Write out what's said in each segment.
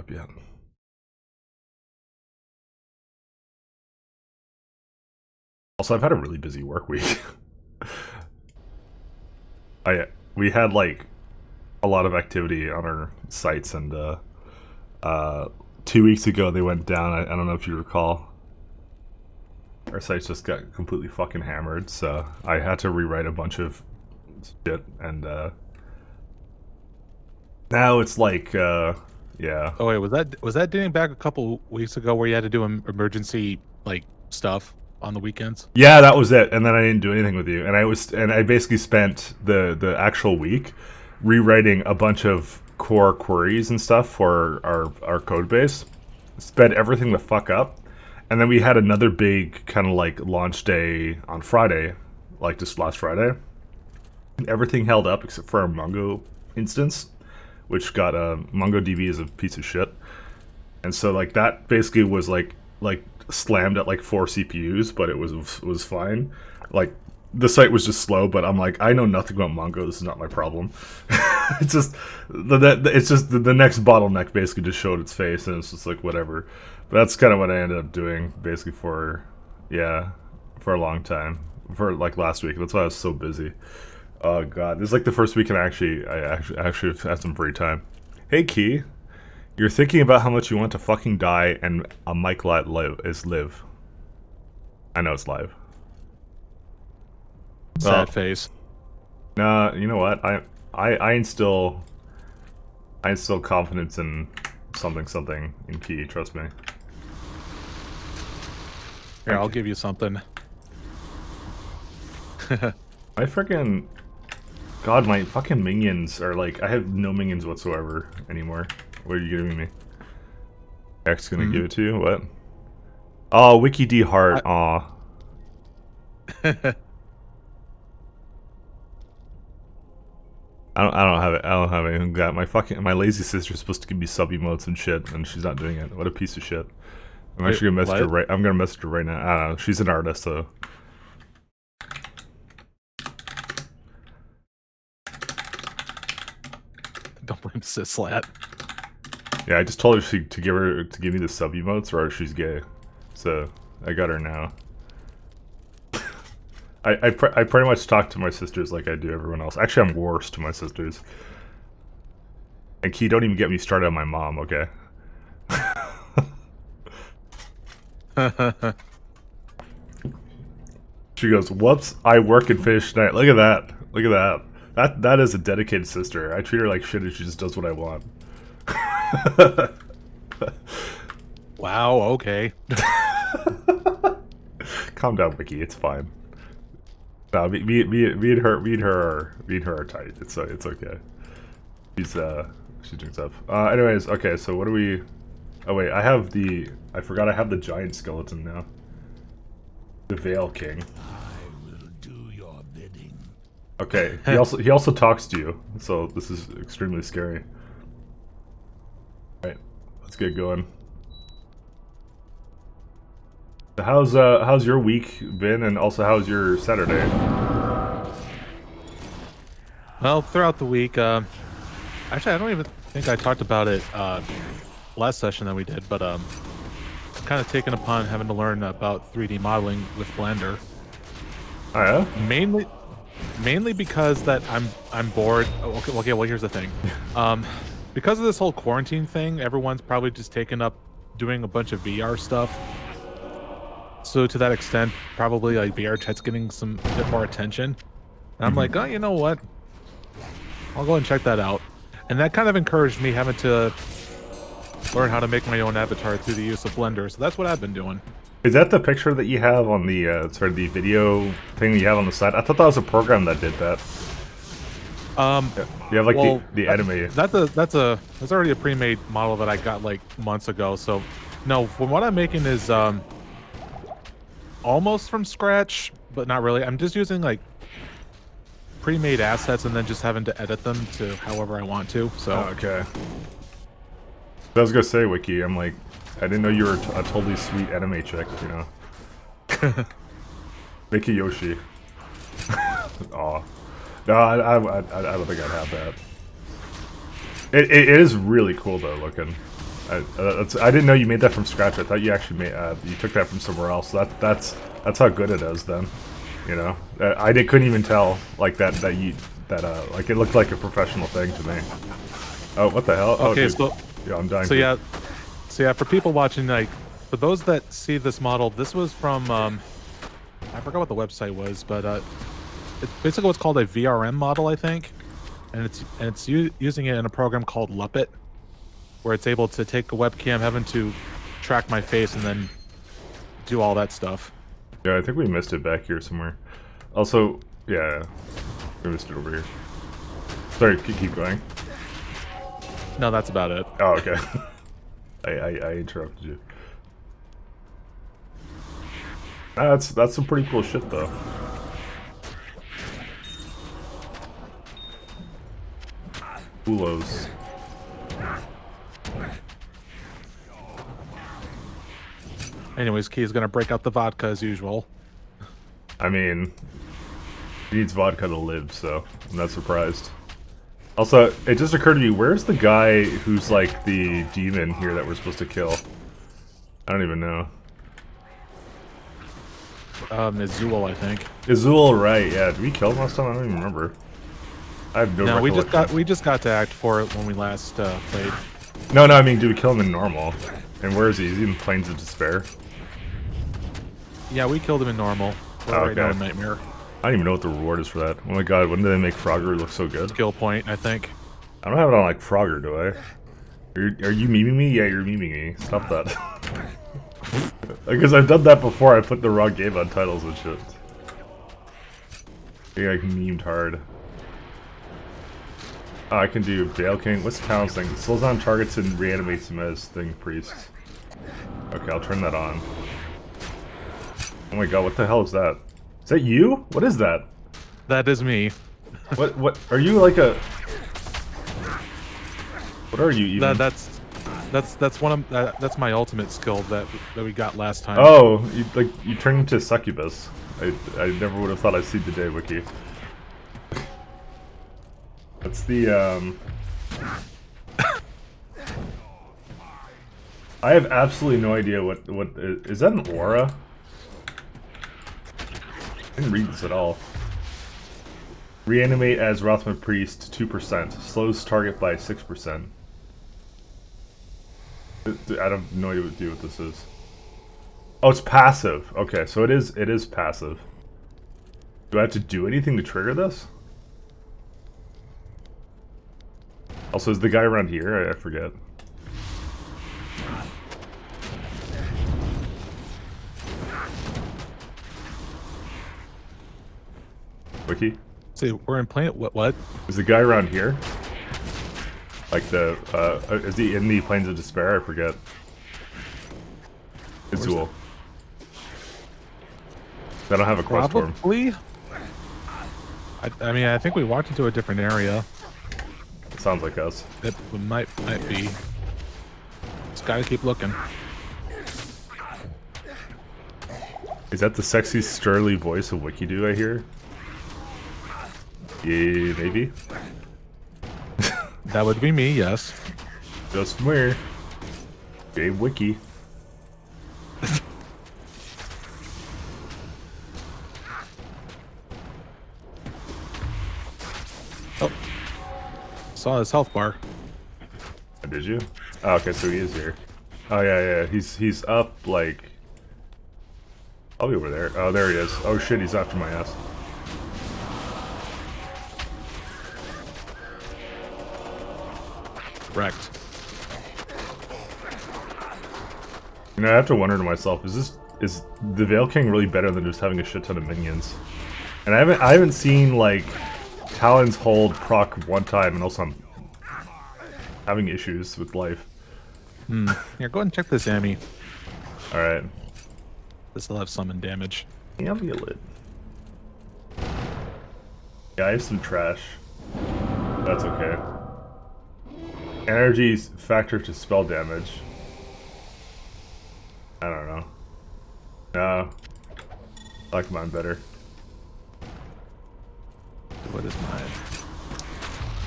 up yet. Also, I've had a really busy work week. We had like a lot of activity on our sites, and 2 weeks ago they went down. I don't know if you recall. Our sites just got completely fucking hammered, so I had to rewrite a bunch of shit, and now it's like yeah. Oh wait, was that dating back a couple weeks ago where you had to do emergency like stuff on the weekends? Yeah, that was it. And then I didn't do anything with you. And I basically spent the actual week rewriting a bunch of core queries and stuff for our code base. Sped everything the fuck up. And then we had another big kind of like launch day on Friday, like just last Friday. And everything held up except for our Mongo instance, which got MongoDB is a piece of shit. And so like that basically was like slammed at like 4 CPUs, but it was fine. Like the site was just slow, but I'm like, I know nothing about Mongo. This is not my problem. It's just the next bottleneck basically just showed its face, and it's just like whatever. But that's kind of what I ended up doing basically for a long time, for like last week. That's why I was so busy. Oh god, this is like the first week I actually had some free time. Hey Key. You're thinking about how much you want to fucking die, and a mic light is live. I know it's live. Sad face. Nah, you know what? I instill confidence in something in Key. Trust me. Here, I'll give you something. My freaking god, my fucking minions are like, I have no minions whatsoever anymore. What are you giving me? X gonna give it to you? What? Oh, Wiki D heart. Aw. I don't have it. I don't have anything like that. My lazy sister's supposed to give me sub emotes and shit, and she's not doing it. What a piece of shit. I'm actually gonna message her right. I'm gonna message her right now. I don't know. She's an artist, so. Don't blame Sislat. Yeah, I just told her to give me the sub emotes, or she's gay. So I got her now. I pretty much talk to my sisters like I do everyone else. Actually, I'm worse to my sisters. And Key, don't even get me started on my mom, okay? She goes, "Whoops! I work and finish tonight." Look at that! Look at that! That is a dedicated sister. I treat her like shit, and she just does what I want. Wow. Okay. Calm down, Wiki. It's fine. No, me and her are tight. It's okay. She drinks up. Anyways, okay. So what do we? Oh wait, I forgot I have the giant skeleton now. The Veil King. I will do your bidding. Okay. He also talks to you. So this is extremely scary. All right, let's get going. How's your week been, and also how's your Saturday? Well, throughout the week, actually, I don't even think I talked about it last session that we did, but kind of taken upon having to learn about 3D modeling with Blender. Oh yeah? Mainly because that I'm bored. Okay, well here's the thing. Because of this whole quarantine thing, everyone's probably just taken up doing a bunch of VR stuff. So to that extent, probably like VR chat's getting some bit more attention. And I'm like, oh, you know what? I'll go and check that out. And that kind of encouraged me having to learn how to make my own avatar through the use of Blender. So that's what I've been doing. Is that the picture that you have on the the video thing that you have on the side? I thought that was a program that did that. You have like the anime. That's already a pre-made model that I got like months ago. So no, from what I'm making is almost from scratch, but not really. I'm just using like pre-made assets and then just having to edit them to however I want to. So okay. I was gonna say, Wiki, I'm like, I didn't know you were a totally sweet anime chick, you know. Mickey Yoshi. Aw. No, I don't think I'd have that. It is really cool though, looking. I didn't know you made that from scratch. I thought you actually made you took that from somewhere else. That's how good it is then. You know, couldn't even tell like that like it looked like a professional thing to me. Oh, what the hell? Okay, oh, dude. Yeah, I'm dying. So yeah, for people watching, like for those that see this model, this was from I forgot what the website was, but it's basically what's called a VRM model, I think, and it's using it in a program called Luppet, where it's able to take a webcam, having to track my face, and then do all that stuff. Yeah, I think we missed it back here somewhere. Also, yeah, we missed it over here. Sorry, keep going. No, that's about it. Oh, okay. I interrupted you. That's some pretty cool shit though. Coolos. Anyways, Key is gonna break out the vodka as usual. I mean, he needs vodka to live, so I'm not surprised. Also, it just occurred to me, where's the guy who's like the demon here that we're supposed to kill? I don't even know. It's Zool, I think. Azul, right? Yeah, did we kill him last time? I don't even remember. I have no. No, recollection. we just got to act for it when we last played. No, I mean, do we kill him in normal? And where is he? Is he in Plains of Despair? Yeah, we killed him in normal. We're right now in Nightmare. I don't even know what the reward is for that. Oh my god, when did they make Frogger look so good? Skill point, I think. I don't have it on like Frogger, do I? Are you memeing me? Yeah, you're memeing me. Stop that. Because I've done that before. I put the wrong game on titles and shit. Yeah, I memed hard. Oh, I can do Veil King. What's Talon's thing? It slows down targets and reanimates them as thing priests. Okay, I'll turn that on. Oh my god, what the hell is that? Is that you? What is that? That is me. What are you like a... What are you even? That's one of that's my ultimate skill that we got last time. Oh, you turned into succubus. I never would have thought I'd see the day, Wiki. That's the I have absolutely no idea what is that an aura? I didn't read this at all. Reanimate as Rothman Priest 2%. Slows target by 6%. I have no idea what this is. Oh, it's passive. Okay, so it is passive. Do I have to do anything to trigger this? Also, is the guy around here? I forget. Wiki? See, we're in planet what? Is the guy around here? Like the is he in the Plains of Despair? I forget. Azul. I don't have a quest for him. Probably. I mean, I think we walked into a different area. It sounds like us. It might be. Just gotta keep looking. Is that the sexy, sturly voice of Wikidoo I hear? Yeah, maybe. That would be me, yes. Just where? Dave Wiki. Oh. Saw his health bar. Oh, did you? Oh, okay, so he is here. Oh yeah, he's up like probably over there. Oh, there he is. Oh shit, he's after my ass. Wrecked. You know, I have to wonder to myself, is the Veil King really better than just having a shit ton of minions? And I haven't seen like Talon's hold proc one time, and also I'm having issues with life. Here, go ahead and check this Amy. All right. This will have summon damage. Yeah, be a lit. Yeah, I have some trash. That's okay. Energy factor to spell damage. I don't know. No. I like mine better. What is mine?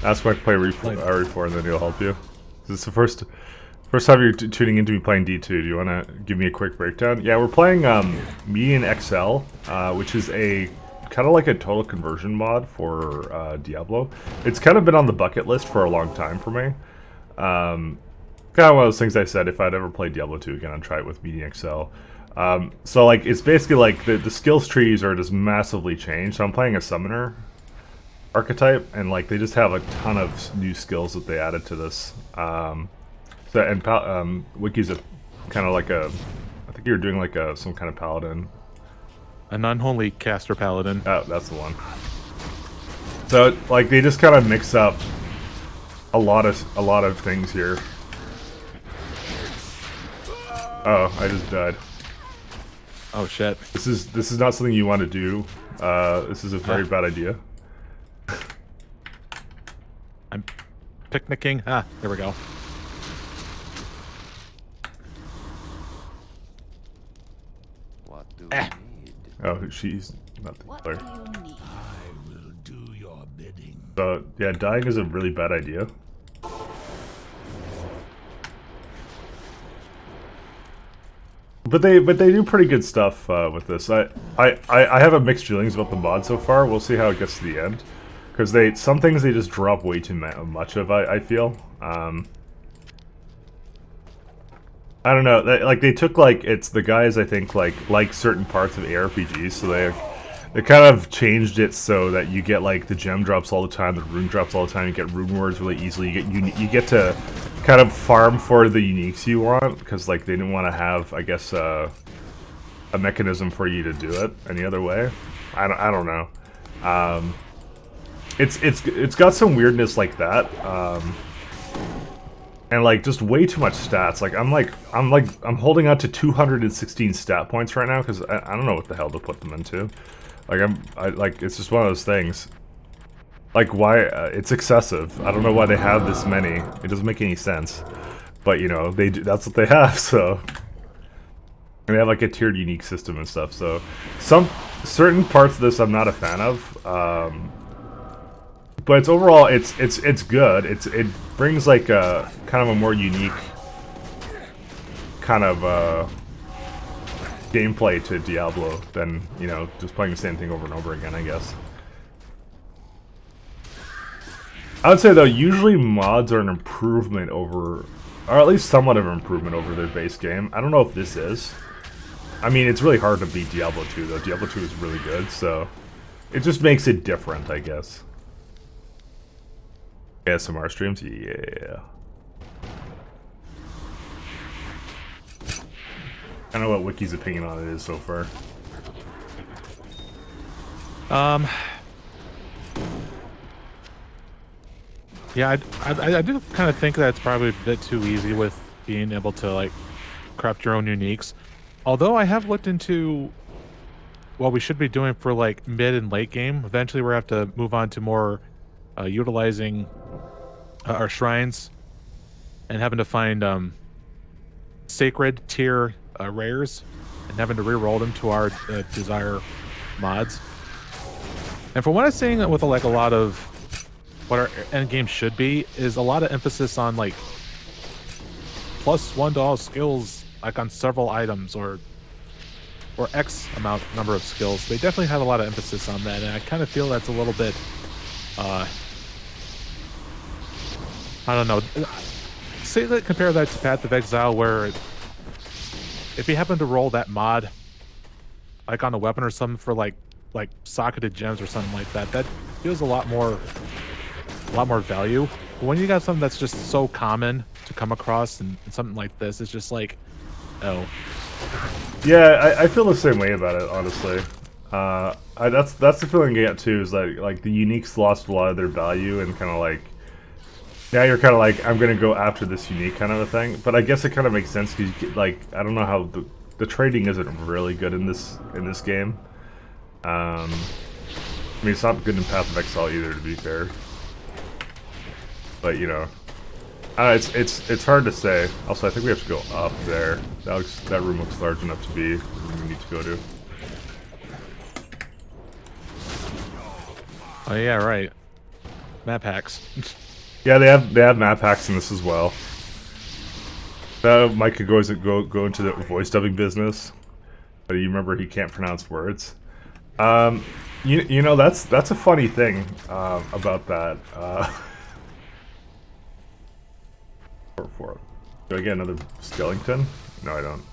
Ask Mike to play RE4 and then he'll help you. This is the First time you're tuning into me playing D2, do you want to give me a quick breakdown? Yeah, we're playing MedianXL, which is a kind of like a total conversion mod for Diablo. It's kind of been on the bucket list for a long time for me. Kind of one of those things I said if I'd ever play Diablo 2 again, I'd try it with MedianXL. So like it's basically like the skills trees are just massively changed. So I'm playing a summoner archetype, and like they just have a ton of new skills that they added to this. So and Wiki's a kind of like a, I think you're doing like some kind of paladin. An unholy caster paladin. Oh, that's the one. So like they just kind of mix up a lot of things here. Oh, I just died. Oh shit. This is not something you want to do. This is a very bad idea. I'm picnicking. Ah, there we go. What do you need? Oh, she's not the What player. do you need? I will do your bidding. So yeah, dying is a really bad idea. But they do pretty good stuff with this. I have a mixed feelings about the mod so far. We'll see how it gets to the end, because some things they just drop way too much of. I feel. I don't know. Like they took like it's the guys I think like certain parts of ARPGs, so they kind of changed it so that you get like the gem drops all the time, the rune drops all the time. You get rune words really easily. You get to kind of farm for the uniques you want, because like they didn't want to have, I guess, a mechanism for you to do it any other way. I don't know. It's got some weirdness like that. And like just way too much stats. Like I'm holding out to 216 stat points right now because I don't know what the hell to put them into. Like it's just one of those things. Like why it's excessive. I don't know why they have this many. It doesn't make any sense. But you know they do. That's what they have. So and they have like a tiered unique system and stuff. So some certain parts of this I'm not a fan of. But it's overall, it's good. It brings like a kind of a more unique kind of gameplay to Diablo than, you know, just playing the same thing over and over again, I guess. I would say though, usually mods are an improvement over, or at least somewhat of an improvement over their base game. I don't know if this is. I mean, it's really hard to beat Diablo 2 though. Diablo 2 is really good, so it just makes it different, I guess. ASMR streams? Yeah. I don't know what Wiki's opinion on it is so far. Yeah, I do kind of think that it's probably a bit too easy with being able to like craft your own uniques. Although I have looked into what we should be doing for like mid and late game. Eventually we're gonna have to move on to more utilizing our shrines and having to find sacred tier rares and having to re-roll them to our desire mods. And from what I'm seeing with like a lot of what our end game should be is a lot of emphasis on like +1 to all skills, like on several items or X number of skills. They definitely have a lot of emphasis on that, and I kind of feel that's a little bit I don't know. Say that compare that to Path of Exile, where if you happen to roll that mod, like on a weapon or something for like socketed gems or something like that, that feels a lot more value. But when you got something that's just so common to come across and something like this, it's just like, oh. Yeah, I feel the same way about it, honestly. That's the feeling I get too. Is like the uniques lost a lot of their value and kind of like. Now you're kind of like, I'm going to go after this unique kind of a thing. But I guess it kind of makes sense because, like, I don't know how the trading isn't really good in this game. I mean, it's not good in Path of Exile either, to be fair. But, you know, it's hard to say. Also, I think we have to go up there. That room looks large enough to be the room we need to go to. Oh, yeah, right. Map hacks. Yeah, they have map hacks in this as well. Mike could go into the voice dubbing business, but you remember he can't pronounce words. You know that's a funny thing about that. Do I get another skeleton? No, I don't.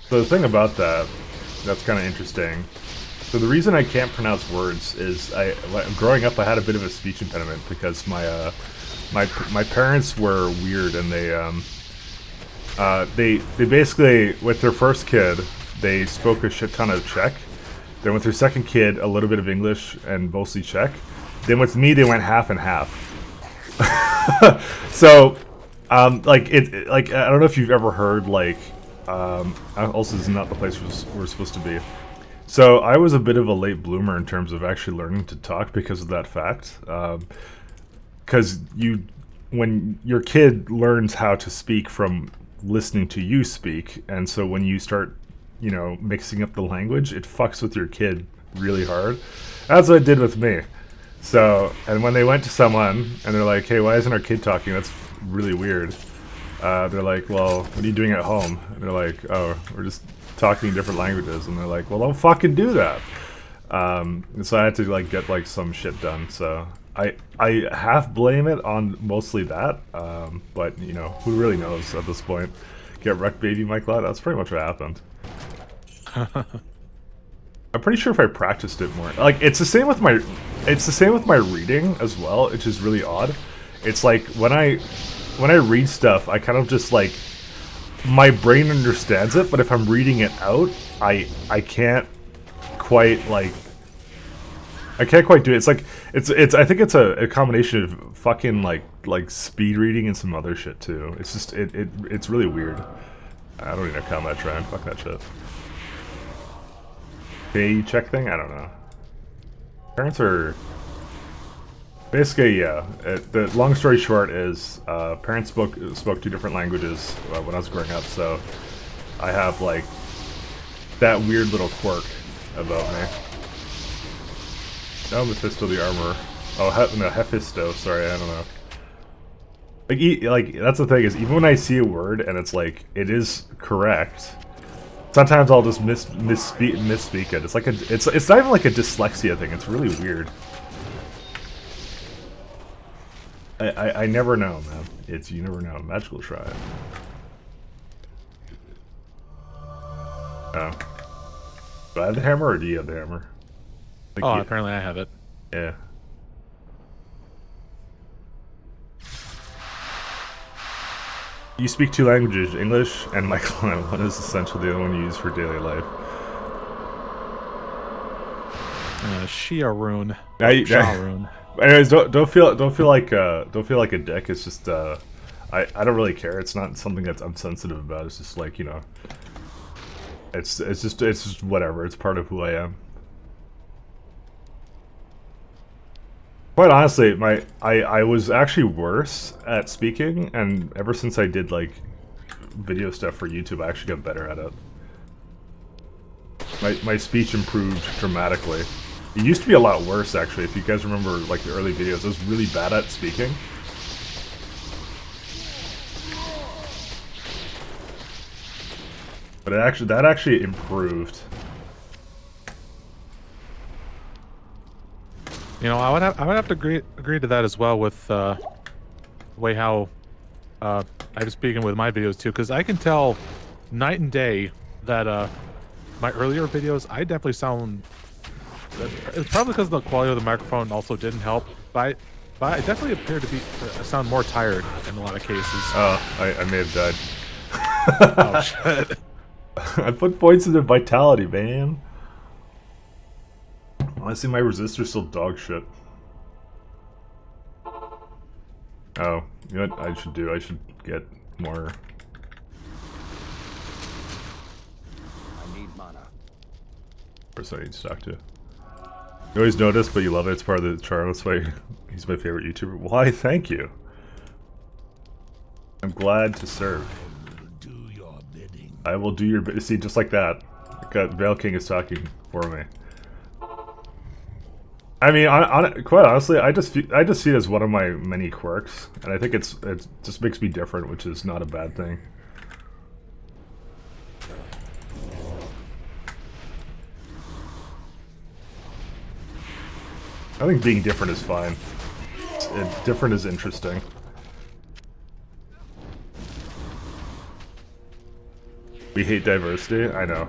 So the thing about that's kind of interesting. So the reason I can't pronounce words is growing up I had a bit of a speech impediment because my parents were weird and they basically with their first kid they spoke a shit ton of Czech. Then with their second kid a little bit of English and mostly Czech. Then with me they went half and half. So like I don't know if you've ever heard like also this is not the place we're supposed to be. So I was a bit of a late bloomer in terms of actually learning to talk because of that fact. Because when your kid learns how to speak from listening to you speak, and so when you start, you know, mixing up the language, it fucks with your kid really hard. That's what it did with me. So, and when they went to someone and they're like, "Hey, why isn't our kid talking? That's really weird." They're like, "Well, what are you doing at home?" And they're like, "Oh, we're just talking different languages." And they're like, "Well, don't fucking do that." And so I had to like get like some shit done. So I half blame it on mostly that, but you know, who really knows at this point? Get wrecked, baby, Mike Ladd. That's pretty much what happened. I'm pretty sure if I practiced it more, like it's the same with my reading as well, which is really odd. It's like when I read stuff, I kind of just like my brain understands it, but if I'm reading it out, I can't quite like I can't quite do it. It's like it's I think it's a combination of fucking like speed reading and some other shit too. It's just it's really weird. I don't even know how that trying. Fuck that shit. Pay check thing? I don't know. Parents are basically yeah. The long story short is parents spoke two different languages when I was growing up, so I have like that weird little quirk about me. No, Mephisto the armor. Oh, no, Hephisto. Sorry, I don't know. Like that's the thing is even when I see a word and it's like it is correct. Sometimes I'll just misspeak it. It's like it's not even like a dyslexia thing. It's really weird. I never know, man. You never know. Magical shrine. Oh. Do I have the hammer or do you have the hammer? Like apparently I have it. Yeah. You speak two languages, English and Michael. One is essential, the other one you use for daily life. Shia-rune. Shia-rune. Anyways, don't feel like a dick. It's just I don't really care. It's not something that I'm sensitive about. It's just like, you know, it's just whatever. It's part of who I am. Quite honestly, I was actually worse at speaking, and ever since I did like video stuff for YouTube, I actually got better at it. My speech improved dramatically. It used to be a lot worse actually. If you guys remember like the early videos, I was really bad at speaking. But that actually improved. You know, I would have to agree to that as well with the way how I was speaking with my videos too, because I can tell night and day that my earlier videos I definitely sound. It's probably because the quality of the microphone also didn't help, but I definitely appear to be sound more tired in a lot of cases. Oh, I may have died. Oh shit! I put points into vitality, man. Honestly, my resistor's still dog shit. Oh, you know what I should do? I should get more. I need mana. Person I need to talk to. You always notice, but you love it. It's part of the charm. That's why he's my favorite YouTuber. Why? Thank you. I'm glad to serve. Do your bidding. I will do your bit. See, just like that. Veil King is talking for me. I mean, quite honestly, I just see it as one of my many quirks, and I think it just makes me different, which is not a bad thing. I think being different is fine. Different is interesting. We hate diversity? I know.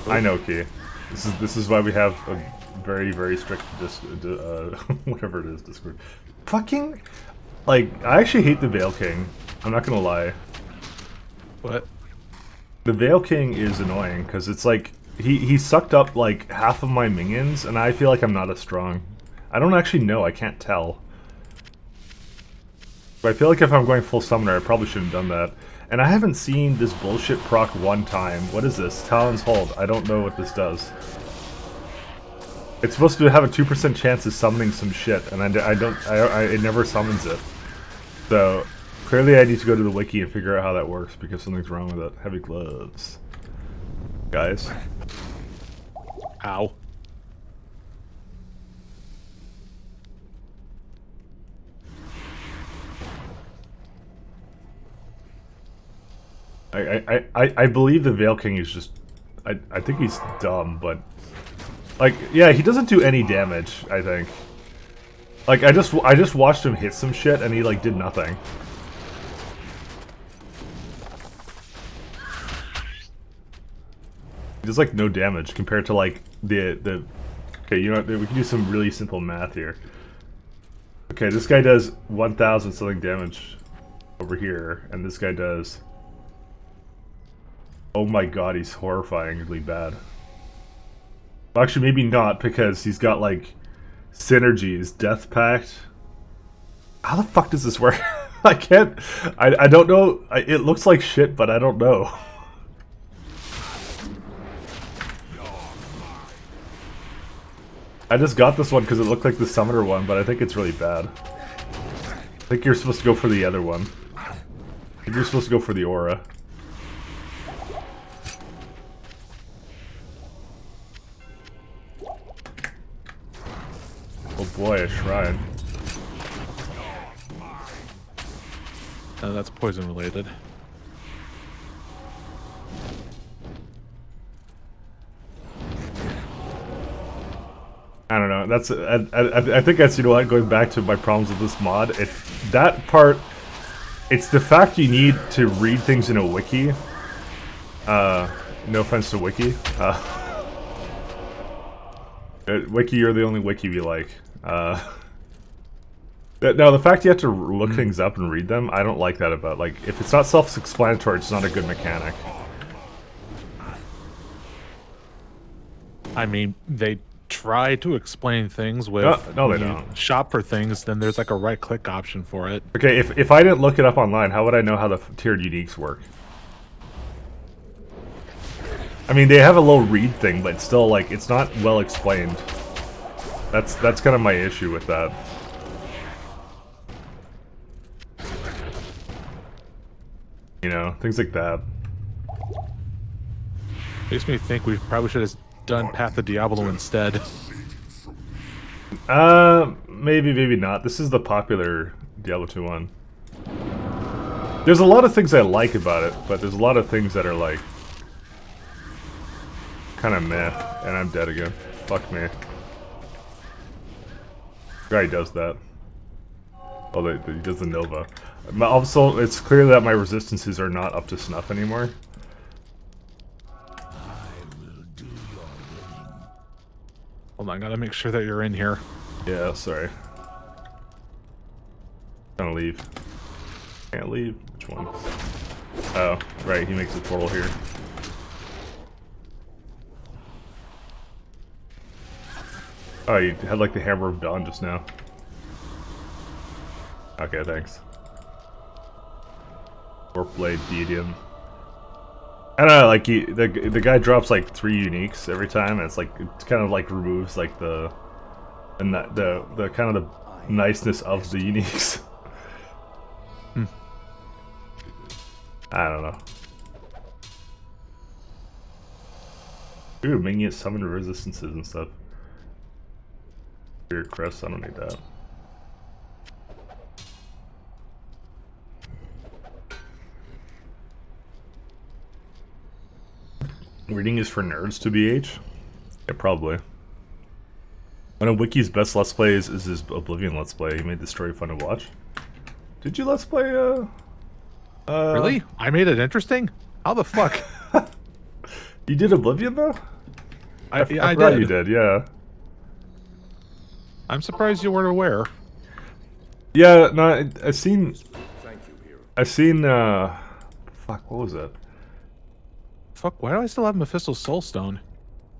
I know, Key. This is why we have a very, very strict whatever it is, Discord. Fucking... Like, I actually hate the Veil King. I'm not gonna lie. What? The Veil King is annoying, because it's like... He sucked up, like, half of my minions, and I feel like I'm not as strong. I don't actually know, I can't tell. But I feel like if I'm going full summoner, I probably shouldn't have done that. And I haven't seen this bullshit proc one time. What is this? Talon's Hold. I don't know what this does. It's supposed to have a 2% chance of summoning some shit, and it never summons it. So, clearly I need to go to the wiki and figure out how that works, because something's wrong with it. Heavy gloves. Guys. Ow. I believe the Veil King is just... I think he's dumb, but... Like, yeah, he doesn't do any damage, I think. Like, I just watched him hit some shit, and he, like, did nothing. He does, like, no damage compared to, like, the... Okay, you know what, we can do some really simple math here. Okay, this guy does 1,000 something damage over here, and this guy does... Oh my god, he's horrifyingly bad. Actually, maybe not, because he's got, like, synergies, Death Pact. How the fuck does this work? I can't... I don't know. It looks like shit, but I don't know. I just got this one because it looked like the Summoner one, but I think it's really bad. I think you're supposed to go for the other one. I think you're supposed to go for the Aura. Oh boy, a shrine. That's poison related. I don't know. That's I think that's, you know what, going back to my problems with this mod. That part. It's the fact you need to read things in a wiki. No offense to wiki. Wiki, you're the only wiki we like. Now, the fact you have to look things up and read them, I don't like that about, like, if it's not self-explanatory, it's not a good mechanic. I mean, they try to explain things with... No, they when you don't. shop for things, then there's like a right-click option for it. Okay, if I didn't look it up online, how would I know how the tiered uniques work? I mean, they have a little read thing, but still, like, it's not well explained. That's kind of my issue with that. You know, things like that. Makes me think we probably should have done Path of Diablo instead. Maybe, maybe not. This is the popular Diablo 2 one. There's a lot of things I like about it, but there's a lot of things that are, like, kind of meh, and I'm dead again. Fuck me. Guy does that. Oh, he does the Nova. Also, it's clear that my resistances are not up to snuff anymore. Hold on, I gotta make sure that you're in here. Yeah, sorry. Gonna leave. Can't leave. Which one? Oh, right, he makes a portal here. Oh, you had like the Hammer of Dawn just now. Okay, thanks. Warp Blade, Diadium. I don't know, like the guy drops like 3 uniques every time, and it's like it kind of like removes like the kind of the niceness of the uniques. I don't know. Ooh, minion summon resistances and stuff. Your crest, I don't need that. Reading is for nerds to BH? Yeah, probably. One of Wiki's best Let's Plays is his Oblivion Let's Play. He made the story fun to watch. Did you Let's Play, Really? I made it interesting? How the fuck? You did Oblivion, though? I forgot did. you did, yeah. I'm surprised you weren't aware. Yeah, no, I've seen... Thank you, hero. I've seen, fuck, what was it? Fuck, why do I still have Mephisto's Soulstone?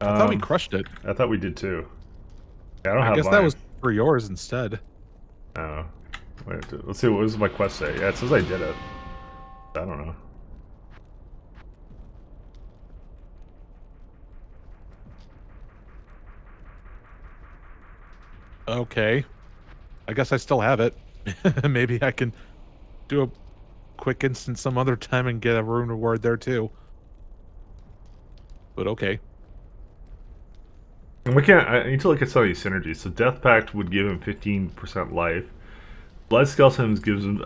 I thought we crushed it. I thought we did, too. Yeah, I don't I have guess mine. that was for yours instead. Oh. Wait, let's see, what was my quest say? Yeah, it says I did it. I don't know. Okay. I guess I still have it. Maybe I can do a quick instant some other time and get a rune reward there too. But okay. And we can't, I need to look at some of these synergies. So Death Pact would give him 15% life. Blood Skeletons gives him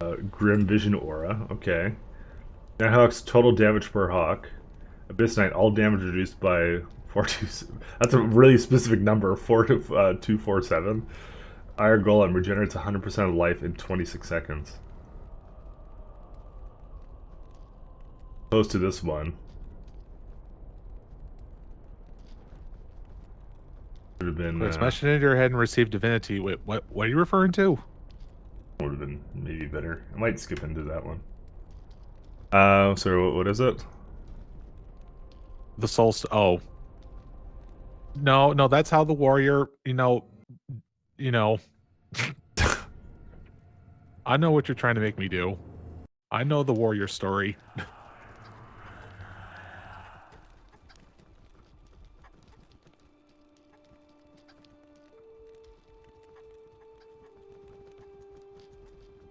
a Grim Vision Aura. Okay. Nighthawk's total damage per hawk. Abyss Knight, all damage reduced by 427. That's a really specific number, 247. Iron Golem regenerates 100% of life in 26 seconds. Close to this one. Would have been. Smash it into your head and receive divinity. Wait, what are you referring to? Would have been maybe better. I might skip into that one. So what is it? The soul. Oh. No, that's how the warrior. You know. I know what you're trying to make me do. I know the warrior story.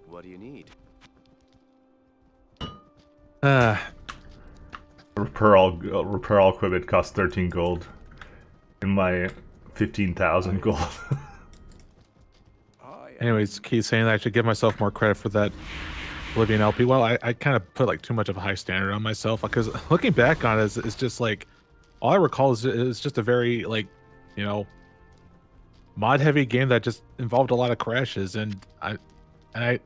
What do you need? Repair all equipment costs 13 gold. In my 15,000 gold. Anyways, Keith's saying that I should give myself more credit for that Oblivion LP. Well, I kind of put like too much of a high standard on myself because looking back on it, it's just like all I recall is just a very like, mod heavy game that just involved a lot of crashes, and I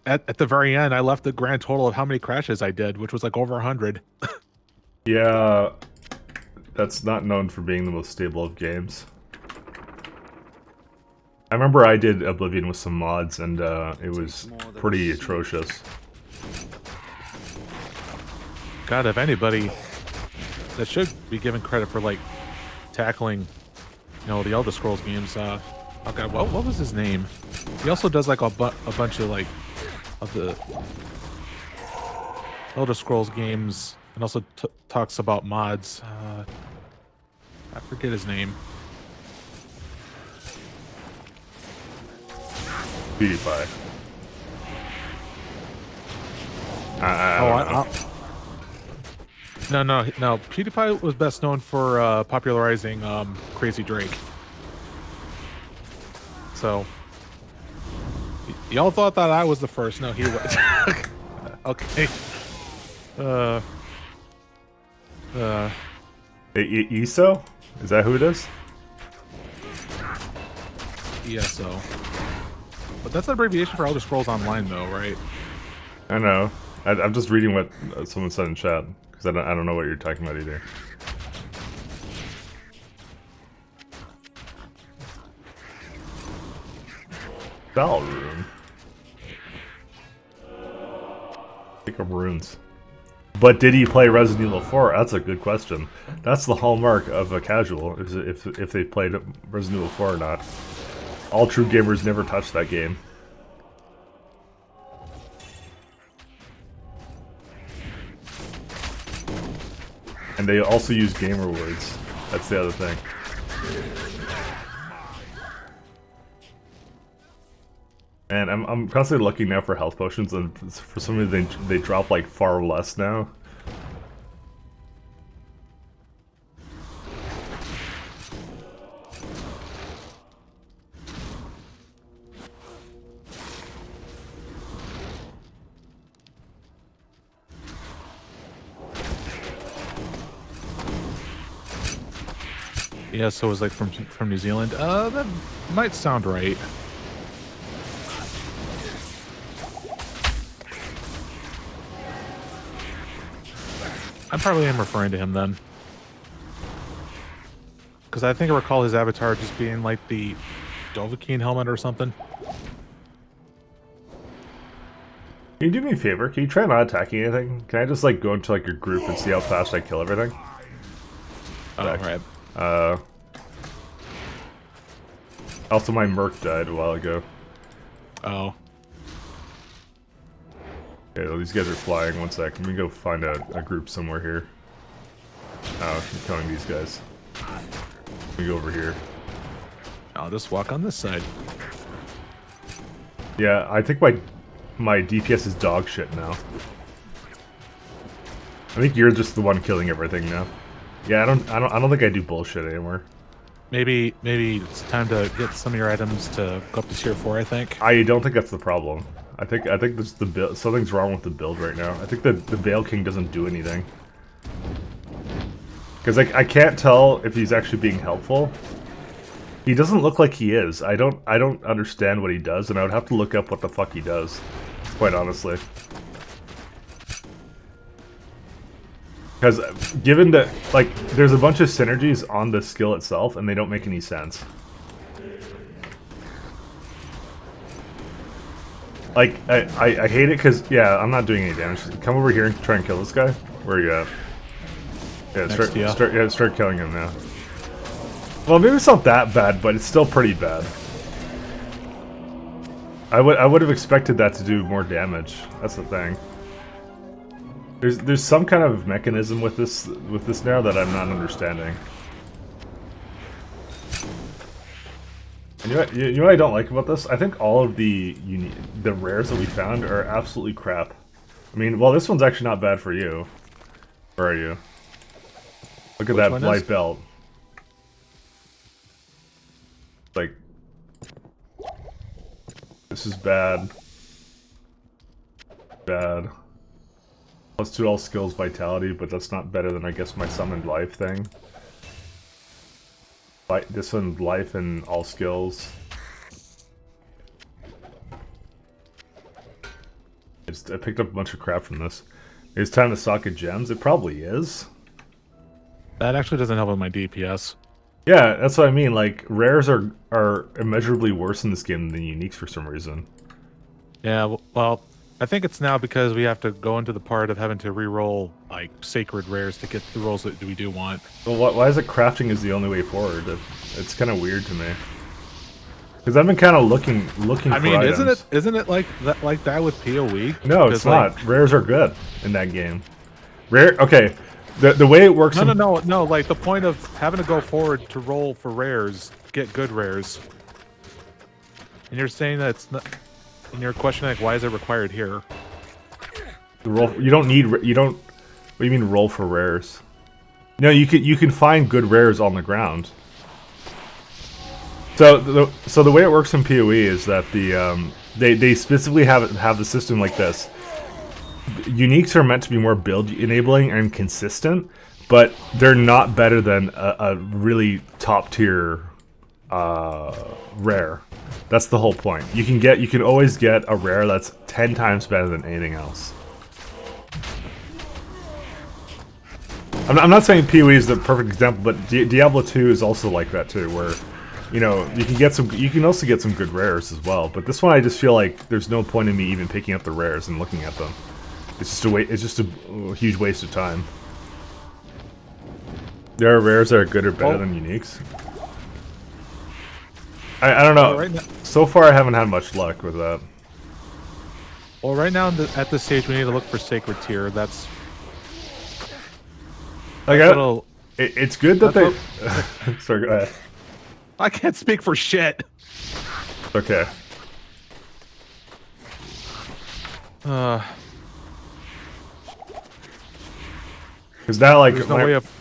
at the very end I left the grand total of how many crashes I did, which was like over 100. Yeah, that's not known for being the most stable of games. I remember I did Oblivion with some mods, and it was pretty atrocious. God, if anybody that should be given credit for like tackling, the Elder Scrolls games. Oh God, what was his name? He also does like a bunch of like of the Elder Scrolls games, and also talks about mods. I forget his name. PewDiePie. No. PewDiePie was best known for popularizing Crazy Drake. So, y'all thought that I was the first. No, he was. Okay. ESO? Is that who it is? ESO. But that's an abbreviation for Elder Scrolls Online, though, right? I know. I'm just reading what someone said in chat, because I don't know what you're talking about either. Bell rune. Pick up runes. But did he play Resident Evil 4? That's a good question. That's the hallmark of a casual, is if they played Resident Evil 4 or not. All true gamers never touch that game. And they also use gamer words. That's the other thing. And I'm constantly looking now for health potions, and for some reason they drop like far less now. Yeah, so it was like from New Zealand. That might sound right. I probably am referring to him then. Because I think I recall his avatar just being like the Dovahkiin helmet or something. Can you do me a favor? Can you try not attacking anything? Can I just like go into like your group and see how fast I kill everything? Oh, Back. right. Also, my Merc died a while ago. Oh. Okay, well, these guys are flying. One sec. Let me go find a group somewhere here. Oh, I'm killing these guys. Let me go over here. I'll just walk on this side. Yeah, I think my DPS is dog shit now. I think you're just the one killing everything now. Yeah, I don't think I do bullshit anymore. Maybe it's time to get some of your items to go up to tier 4, I think. I don't think that's the problem. I think this the build. Something's wrong with the build right now. I think the Veil King doesn't do anything. Because I can't tell if he's actually being helpful. He doesn't look like he is. I don't understand what he does, and I would have to look up what the fuck he does. Quite honestly. Because given that, like, there's a bunch of synergies on the skill itself, and they don't make any sense. Like, I hate it because, yeah, I'm not doing any damage. Come over here and try and kill this guy. Where are you at? Yeah, start killing him now. Well, maybe it's not that bad, but it's still pretty bad. I would have expected that to do more damage. That's the thing. There's some kind of mechanism with this now that I'm not understanding. And you know what I don't like about this? I think all of the rares that we found are absolutely crap. I mean, well, this one's actually not bad for you. Where are you? Look at that light belt. Like, this is bad. Bad. Plus 2 all skills vitality, but that's not better than, I guess, my summoned life thing. This one, life and all skills. I picked up a bunch of crap from this. It's time to socket gems. It probably is. That actually doesn't help with my DPS. Yeah, that's what I mean. Like, rares are immeasurably worse in this game than uniques for some reason. Yeah, well, I think it's now because we have to go into the part of having to re-roll, like, sacred rares to get the rolls that we do want. Well, why is it crafting is the only way forward? It's kind of weird to me. Because I've been kind of looking I mean, for items. isn't it like that with PoE? No, it's not. Like, rares are good in that game. Okay. The way it works. No. Like the point of having to go forward to roll for rares, get good rares. And you're saying that it's not. And you're questioning like, why is it required here? The roll. You don't need. You don't. What do you mean roll for rares? No, you can find good rares on the ground. So the way it works in PoE is that they specifically have the system like this. Uniques are meant to be more build enabling and consistent, but they're not better than a really top tier rare. That's the whole point. You can always get a rare that's 10 times better than anything else. I'm not saying PoE is the perfect example, but Diablo 2 is also like that too, where you know you can also get some good rares as well. But this one I just feel like there's no point in me even picking up the rares and looking at them. It's just a huge waste of time. There are rares that are good or better than uniques. I don't know. Right now, so far I haven't had much luck with that. well, right now at this stage we need to look for sacred tier. That's Like it's good that they. Sorry, go ahead. I can't speak for shit. Okay. Because now, like,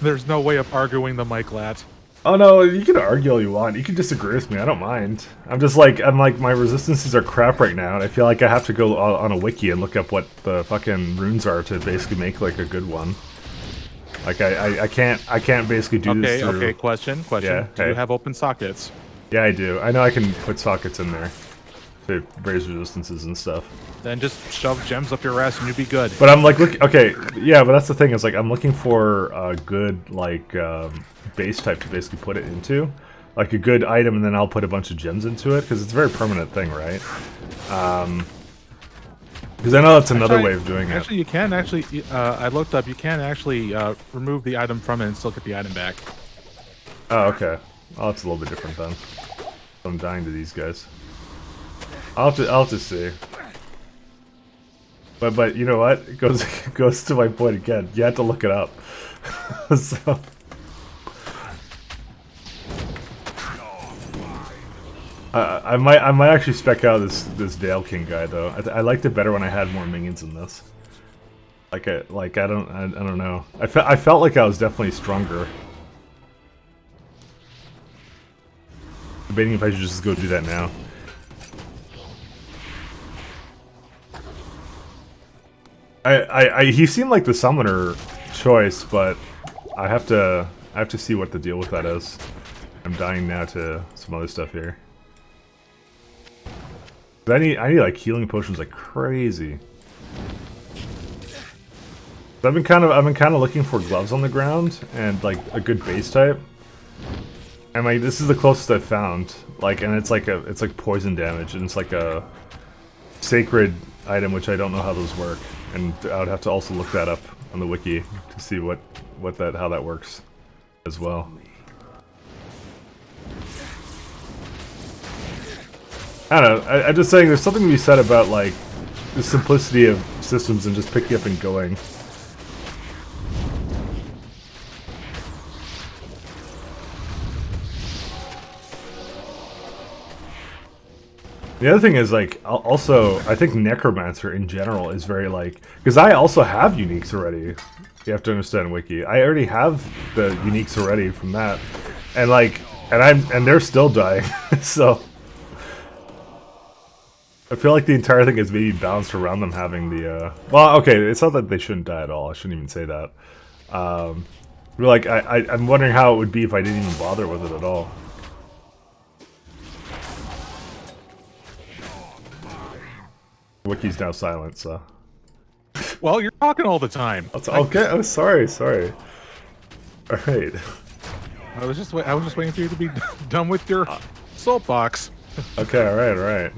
there's no way of arguing the mic lat. Oh no, you can argue all you want. You can disagree with me. I don't mind. I'm like my resistances are crap right now, and I feel like I have to go on a wiki and look up what the fucking runes are to basically make like a good one. Like I can't basically do this Okay, through. okay. Question. Yeah, Do you hey. have open sockets? Yeah, I do. I know I can put sockets in there to raise resistances and stuff. Then just shove gems up your ass and you'll be good. But I'm like, look, okay, yeah, but that's the thing is like I'm looking for a good like base type to basically put it into, like a good item, and then I'll put a bunch of gems into it because it's a very permanent thing, right? Because I know that's another way of doing it. Actually, you can actually. I looked up. You can actually remove the item from it and still get the item back. Oh, okay. Oh, it's a little bit different then. I'm dying to these guys. I'll have to see. But you know what? It goes to my point again. You have to look it up. So. I might actually spec out this Dale King guy though. I liked it better when I had more minions in this. I don't know. I felt like I was definitely stronger. Debating if I should just go do that now. He seemed like the summoner choice, but I have to see what the deal with that is. I'm dying now to some other stuff here. I need like healing potions like crazy. So I've been kind of looking for gloves on the ground and like a good base type. And like this is the closest I've found. Like, and it's like poison damage, and it's like a sacred item, which I don't know how those work. And I would have to also look that up on the wiki to see how that works as well. I don't know. I'm just saying there's something to be said about like the simplicity of systems and just picking up and going. The other thing is like also I think Necromancer in general is very like, because I also have uniques already. You have to understand wiki. I already have the uniques already from that, and like and they're still dying. So I feel like the entire thing is maybe balanced around them having the well, okay, it's not that they shouldn't die at all. I shouldn't even say that. But like I'm wondering how it would be if I didn't even bother with it at all. Wiki's now silent, so. Well, you're talking all the time. Okay. Oh, sorry. All right. I was just waiting for you to be done with your soapbox. Okay. All right.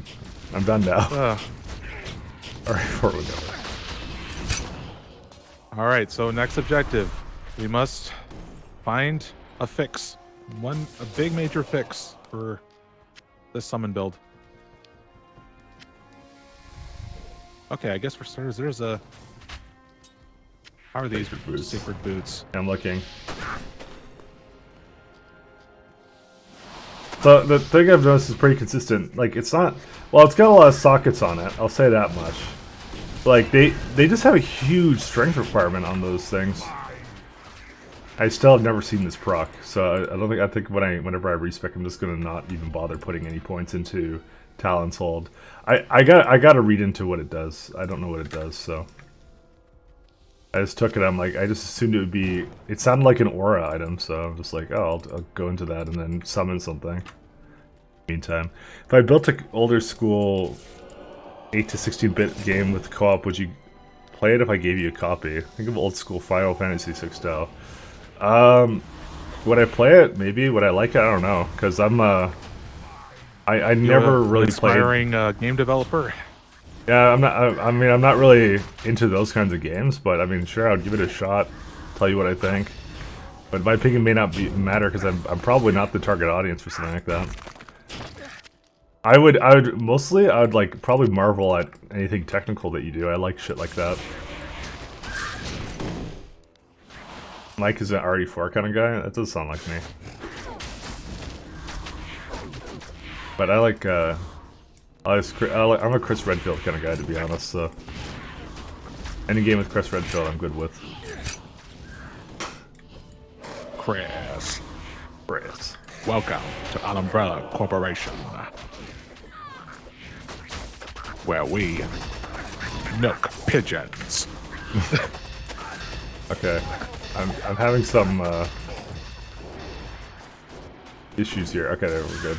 I'm done now. All right. Forward we go. All right. So next objective, we must find a fix. A big major fix for this summon build. Okay, I guess for starters, there's a... How are these secret boots? I'm looking. So the thing I've noticed is pretty consistent. Like it's not... Well, it's got a lot of sockets on it. I'll say that much. Like they just have a huge strength requirement on those things. I still have never seen this proc, so I think whenever I respec, I'm just gonna not even bother putting any points into Talon's Hold. I gotta read into what it does. I don't know what it does, so I just took it. I'm like, I just assumed it would be. It sounded like an aura item, so I'm just like, oh, I'll go into that and then summon something. Meantime, if I built an older school 8 to 16-bit game with co-op, would you play it if I gave you a copy? Think of old school Final Fantasy VI style. Would I play it? Maybe. Would I like it? I don't know, because I'm I never really played. Aspiring game developer. Yeah, I'm not. I mean, I'm not really into those kinds of games, but I mean, sure, I'd give it a shot. Tell you what I think. But my opinion may not matter because I'm probably not the target audience for something like that. I would like probably marvel at anything technical that you do. I like shit like that. Mike is an RE4 kind of guy. That does sound like me. But I like, I'm a Chris Redfield kind of guy, to be honest, so... Any game with Chris Redfield, I'm good with. Chris. Chris. Welcome to An Umbrella Corporation. Where we milk pigeons. Okay. I'm having some issues here. Okay, there we're good.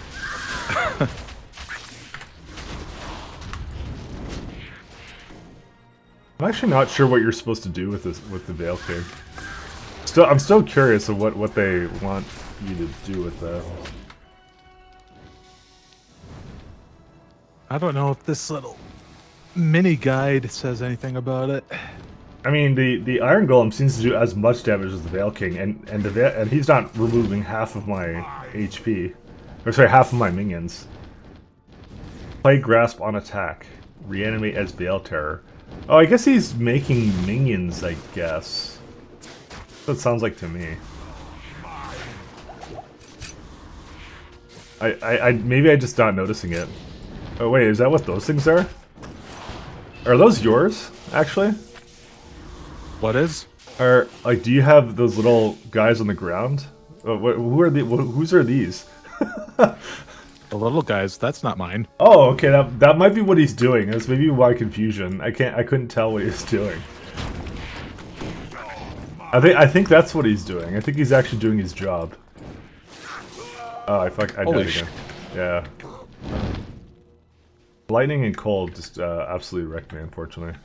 I'm actually not sure what you're supposed to do with this with the Veil King. I'm still curious of what they want you to do with that. I don't know if this little mini guide says anything about it. I mean, the Iron Golem seems to do as much damage as the Veil King, and he's not removing half of my HP, or sorry, half of my minions. Play Grasp on attack, reanimate as Veil Terror. Oh, I guess he's making minions. I guess that's what it sounds like to me. I maybe I'm just not noticing it. Oh wait, is that what those things are? Are those yours, actually? What is? Or like, do you have those little guys on the ground? Who are the? Whose are these? The little guys. That's not mine. Oh, okay. That might be what he's doing. That's maybe why confusion. I couldn't tell what he was doing. I think that's what he's doing. I think he's actually doing his job. Oh, I died again. Yeah. Lightning and cold just absolutely wrecked me, unfortunately.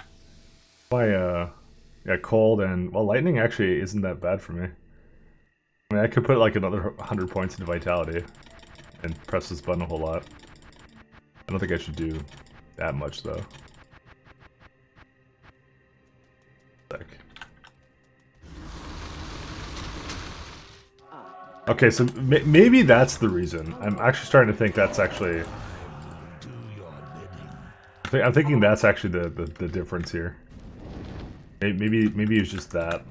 Yeah, cold and well, lightning actually isn't that bad for me. I mean, I could put like another 100 points into vitality and press this button a whole lot. I don't think I should do that much though. Okay, so maybe that's the reason. I'm actually starting to think that's actually. I'm thinking that's actually the difference here. Maybe it was just that.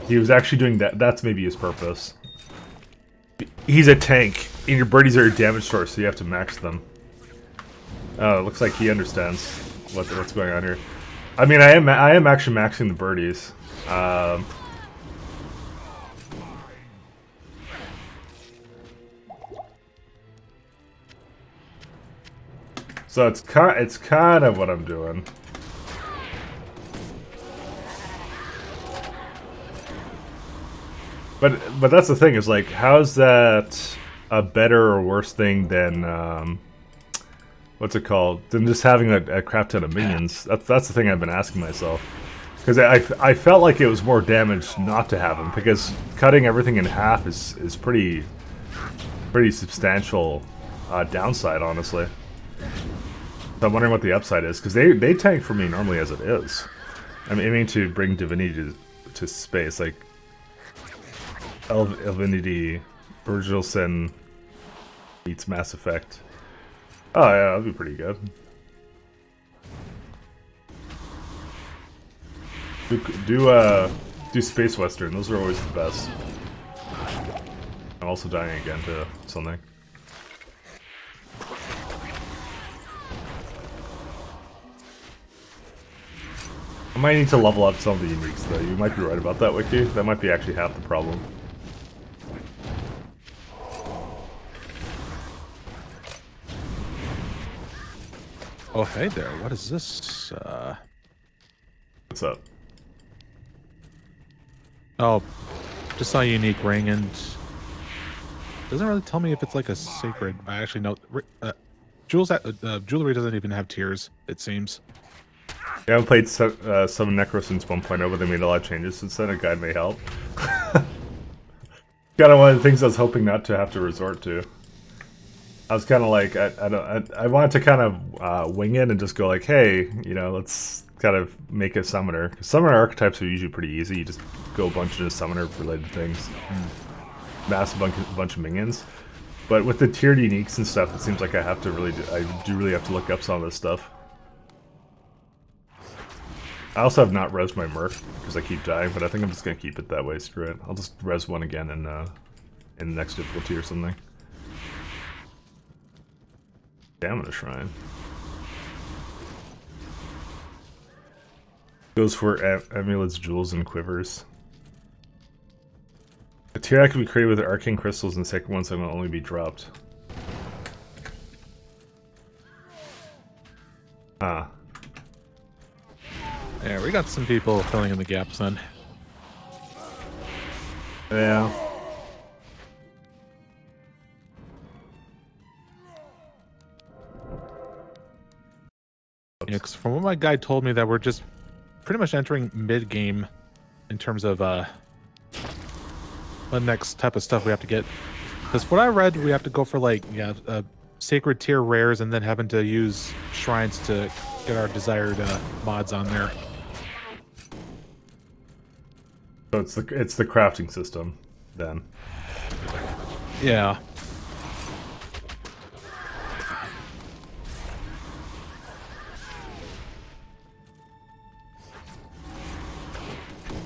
He was actually doing that. That's maybe his purpose. He's a tank, and your birdies are your damage source, so you have to max them. Oh, it looks like he understands what's going on here. I mean, I am actually maxing the birdies. So it's kind of what I'm doing. But that's the thing, is like, how's that a better or worse thing than what's it called? Than just having a crap ton of minions? That's the thing I've been asking myself. Because I felt like it was more damage not to have them, because cutting everything in half is pretty substantial downside, honestly. So I'm wondering what the upside is, because they tank for me normally as it is. I'm aiming to bring Divinity to space, like Divinity, Original Sin beats Mass Effect. Oh yeah, that'd be pretty good. Do Space Western, those are always the best. I'm also dying again to something. I might need to level up some of the uniques though. You might be right about that, Wiki. That might be actually half the problem. Oh, hey there. What is this? What's up? Oh, just saw a unique ring, and doesn't really tell me if it's like a sacred. I actually know. Jewelry doesn't even have tiers, it seems. I haven't played some Necro since 1.0, but they made a lot of changes since then. A guide may help. Kind of one of the things I was hoping not to have to resort to. I was kind of like, I wanted to kind of wing it and just go like, hey, you know, let's kind of make a summoner. Summoner archetypes are usually pretty easy. You just go a bunch of summoner related things, mass bunch of minions. But with the tiered uniques and stuff, it seems like I do really have to look up some of this stuff. I also have not resed my Merc because I keep dying, but I think I'm just gonna keep it that way. Screw it. I'll just res one again in the next difficulty or something. Stamina Shrine goes for amulets, jewels, and quivers. A tier that can be created with arcane crystals, and the second ones that will only be dropped. Ah. Yeah, we got some people filling in the gaps then. Yeah. Yeah, 'cause from what my guide told me, that we're just pretty much entering mid game in terms of the next type of stuff we have to get. Because what I read, we have to go for like sacred tier rares and then having to use shrines to get our desired mods on there. So it's the crafting system then. Yeah.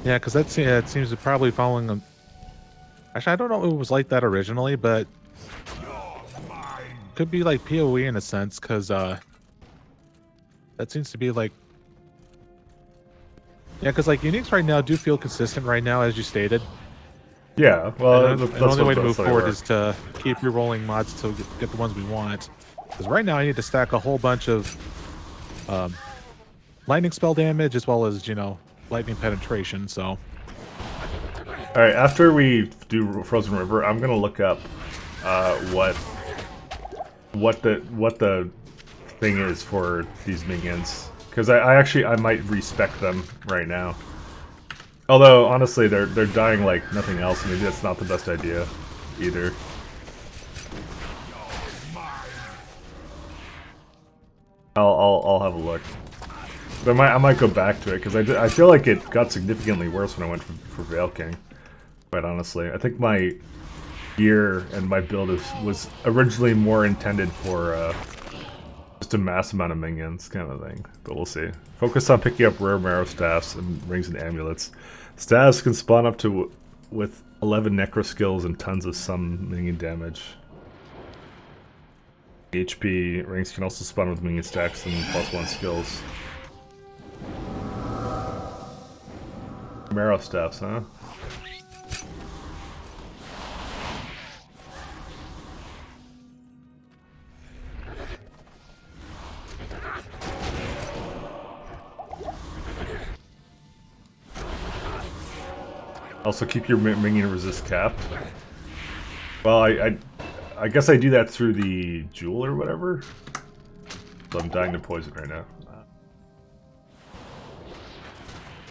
Yeah, because it seems to probably following a. Actually, I don't know if it was like that originally, but could be like PoE in a sense, because that seems to be like. Yeah, because like uniques right now do feel consistent right now, as you stated. Yeah, well, And the only way to move forward is to keep re-rolling mods to get the ones we want. Because right now I need to stack a whole bunch of lightning spell damage as well as, lightning penetration, so. Alright, after we do Frozen River, I'm gonna look up what the thing is for these minions. Because I might respec them right now. Although, honestly, they're dying like nothing else. Maybe that's not the best idea, either. I'll have a look. But I might go back to it, because I feel like it got significantly worse when I went for Veil King. Quite honestly. I think my gear and my build was originally more intended for just a mass amount of minions kind of thing. But we'll see. Focus on picking up rare marrow staffs and rings and amulets. Staffs can spawn up to with 11 necro skills and tons of some minion damage. HP rings can also spawn with minion stacks and +1 skills. Marrow staffs, huh? Also keep your minion resist capped. Well, I guess I do that through the jewel or whatever. So I'm dying to poison right now.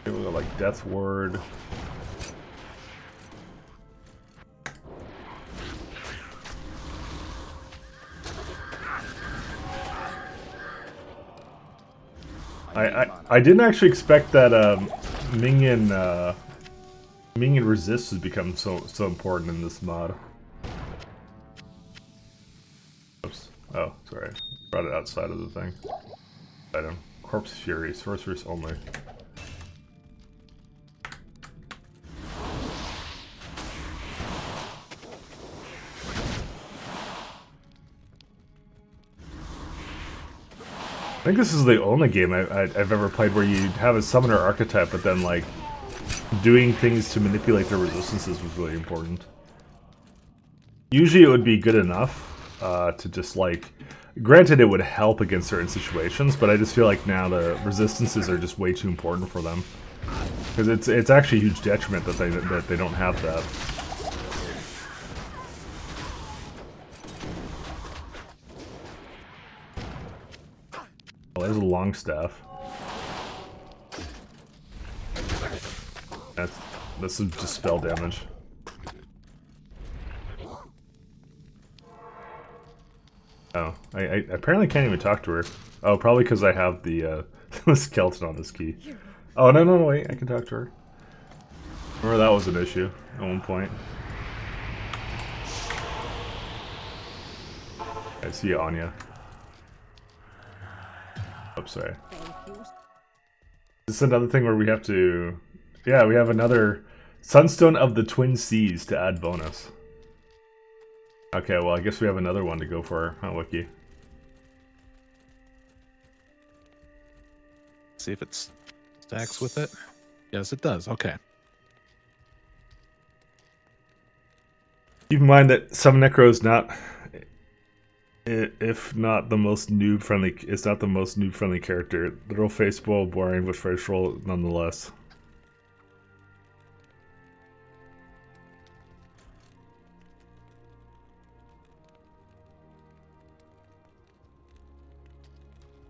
Okay, we'll go like Death Ward. I didn't actually expect that minion minion resist has become so important in this mod. Oops. Oh, sorry. Brought it outside of the thing. Item. Corpse Fury. Sorceress only. I think this is the only game I've ever played where you have a summoner archetype, but then, like, doing things to manipulate their resistances was really important. Usually it would be good enough to just, like... Granted, it would help against certain situations, but I just feel like now the resistances are just way too important for them. Because it's actually a huge detriment that they don't have that. Oh, there's a long staff. This is just spell damage. Oh, I apparently can't even talk to her. Oh, probably because I have the skeleton on this key. Oh, no, wait, I can talk to her. Remember that was an issue at one point. I see you, Anya. Oops, sorry. This is another thing where we have to... Yeah, we have another Sunstone of the Twin Seas to add bonus. Okay, well, I guess we have another one to go for, huh, Wiki? See if it stacks with it. Yes, it does. Okay. Keep in mind that some Necro is not, if not the most noob-friendly, it's not the most noob-friendly character. Literal face spoil, boring, but fresh roll nonetheless.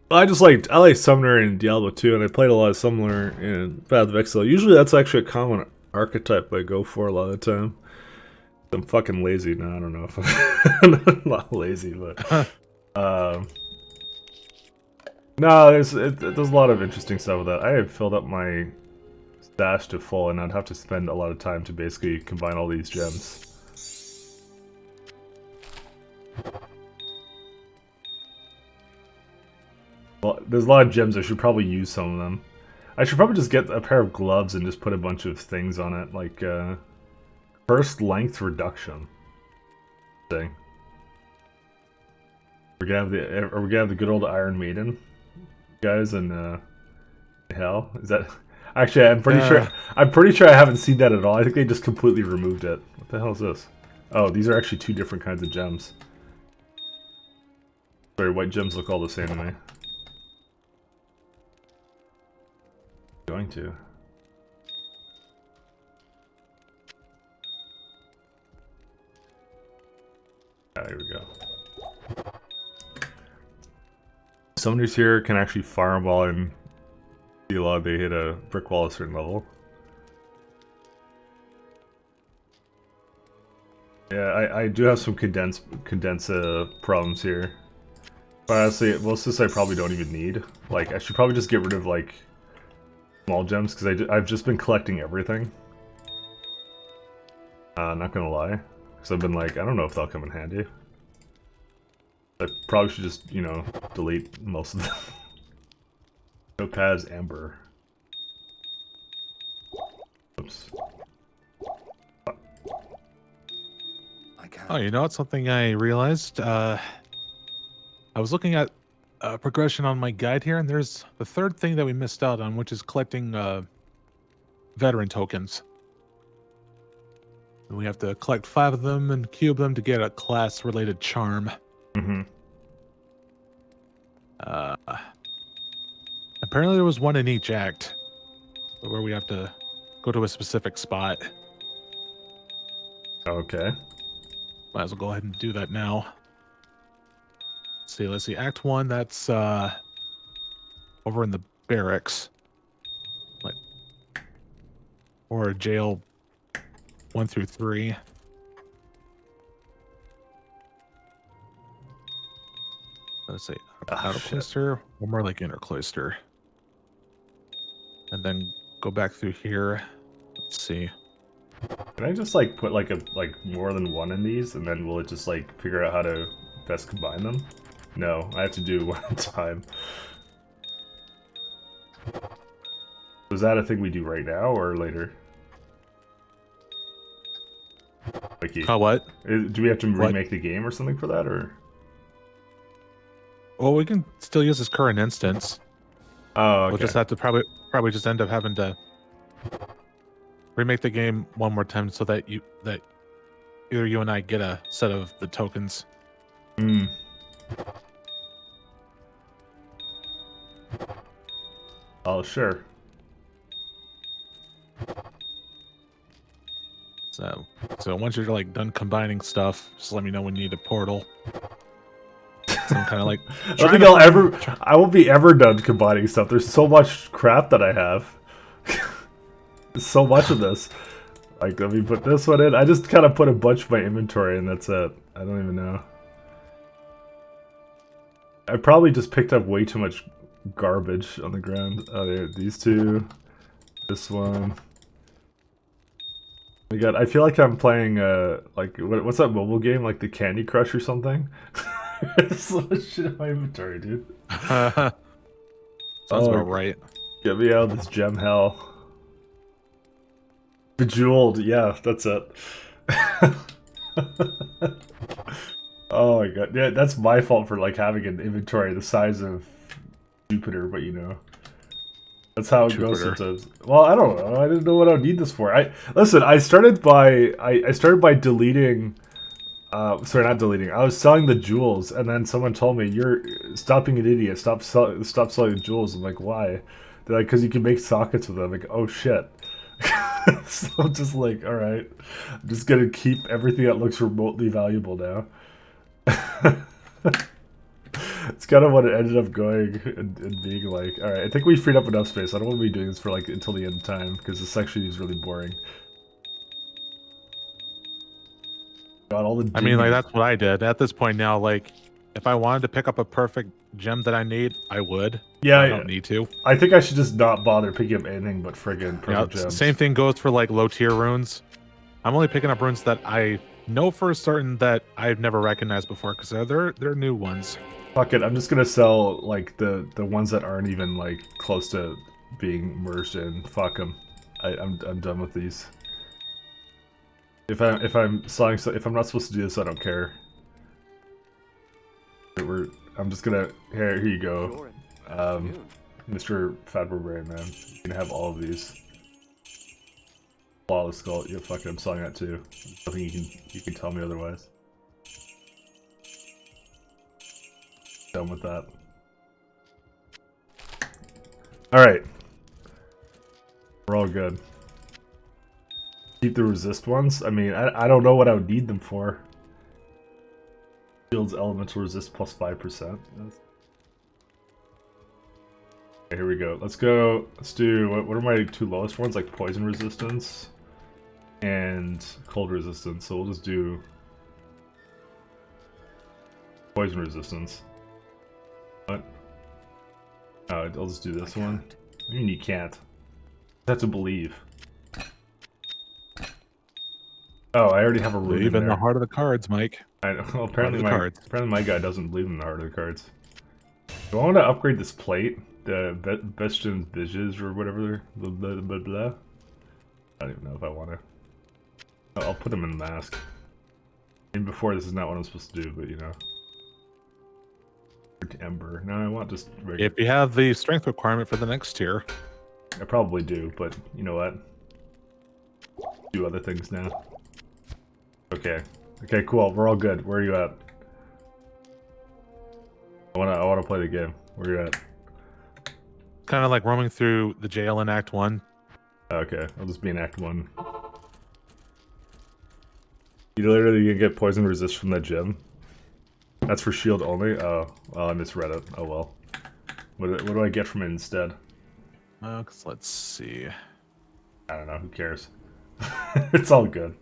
I like Summoner in Diablo 2, and I played a lot of Summoner in Path of Exile. Usually that's actually a common archetype I go for a lot of the time. I'm fucking lazy now. I don't know if I'm not lazy, but no, there's a lot of interesting stuff with that. I have filled up my stash to full, and I'd have to spend a lot of time to basically combine all these gems. Well, there's a lot of gems. I should probably use some of them. I should probably just get a pair of gloves and just put a bunch of things on it, like burst length reduction thing. Are we gonna have the good old Iron Maiden guys in hell? Is that actually? I'm pretty sure. I'm pretty sure I haven't seen that at all. I think they just completely removed it. What the hell is this? Oh, these are actually two different kinds of gems. Sorry, white gems look all the same to me. Going to. Ah, here we go. Summoners here can actually fireball and log they hit a brick wall at a certain level. Yeah, I do have some condense problems here. But honestly, most of this I probably don't even need. Like, I should probably just get rid of, like, small gems, because I've just been collecting everything. Not gonna lie. Because I've been like, I don't know if they'll come in handy. I probably should just, you know, delete most of them. Topaz Amber. Oops. Oh, you know what? Something I realized. I was looking at progression on my guide here, and there's the third thing that we missed out on, which is collecting veteran tokens. And we have to collect 5 of them and cube them to get a class-related charm. Mm-hmm. Apparently there was one in each act, where we have to go to a specific spot. Okay. Might as well go ahead and do that now. Let's see. Act 1, that's over in the barracks. Like, or jail 1 through 3. Let's see. Outer cloister, or more like inner cloister. And then go back through here. Let's see. Can I just like put like more than one in these, and then will it just like figure out how to best combine them? No, I have to do one at a time. Is that a thing we do right now or later? Mikey. What? Do we have to remake the game or something for that, or? Well, we can still use this current instance. Oh, okay. We'll just have to probably just end up having to remake the game one more time so that either you and I get a set of the tokens. Hmm. Oh, sure. So once you're like done combining stuff, just let me know when you need a portal. Some kind of like. I don't think I won't be ever done combining stuff. There's so much crap that I have. There's so much of this. Like, let me put this one in. I just kind of put a bunch of my inventory, and that's it. I don't even know. I probably just picked up way too much garbage on the ground. Oh, there, these two. This one. Oh my god, I feel like I'm playing, like, what's that mobile game? Like the Candy Crush or something? There's so much shit in my inventory, dude. Sounds about right. Get me out of this gem hell. Bejeweled, yeah, that's it. Oh my god, yeah, that's my fault for, like, having an inventory the size of Jupiter, but you know. That's how it goes sometimes. Well, I don't know. I didn't know what I would need this for. I started by deleting. Sorry, not deleting. I was selling the jewels, and then someone told me, "You're stopping an idiot. Stop selling the jewels." I'm like, "Why?" They're like, "Because you can make sockets with them." I'm like, "Oh shit." So I'm just like, all right, I'm just gonna keep everything that looks remotely valuable now. It's kind of what it ended up going and being like. All right, I think we freed up enough space. I don't want to be doing this for like until the end of time because this section is really boring. Got all the. I mean, like digging. that's what I did. At this point now, like if I wanted to pick up a perfect gem that I need, I would. Yeah, I don't need to. I think I should just not bother picking up anything but friggin' Yeah, perfect gems. same thing goes for like low tier runes. I'm only picking up runes that I know for certain that I've never recognized before because they're new ones. Fuck it, I'm just gonna sell like the ones that aren't even like close to being merged in. Fuck them. I'm done with these. If I'm selling, if I'm not supposed to do this, I don't care. I'm just gonna here you go, Mr. Fat Barbarian Man. You can have all of these. Flawless skull. Yeah, fuck it, I'm selling that too. There's nothing you can tell me otherwise. Done with that. Alright. We're all good. Keep the resist ones? I mean, I don't know what I would need them for. Shields elemental resist plus 5%. Okay, here we go. Let's go. Let's do, what are my two lowest ones? Like poison resistance and cold resistance. So we'll just do poison resistance. What? Oh, I'll just do this one. I mean, you can't. You have to believe. Oh, I already have a rune Believe in in there. the heart of the cards, Mike. I know. Well, apparently cards. my guy doesn't believe in the heart of the cards. Do I want to upgrade this plate? The Bestien Viges or whatever. Blah, blah, blah, blah. I don't even know if I want to. I'll put him in the mask. And before, this is not what I'm supposed to do, but you know. Ember. No, I want just regular. If you have the strength requirement for the next tier. I probably do, but you know what? Do other things now. Okay. Okay, cool. We're all good. Where are you at? I wanna play the game. Where are you at? Kind of like roaming through the jail in Act 1. Okay, I'll just be in Act 1. You literally can get poison resist from that gem. That's for shield only? Oh, well, I misread it. Oh well. What do I get from it instead? Let's see. I don't know. Who cares? It's all good.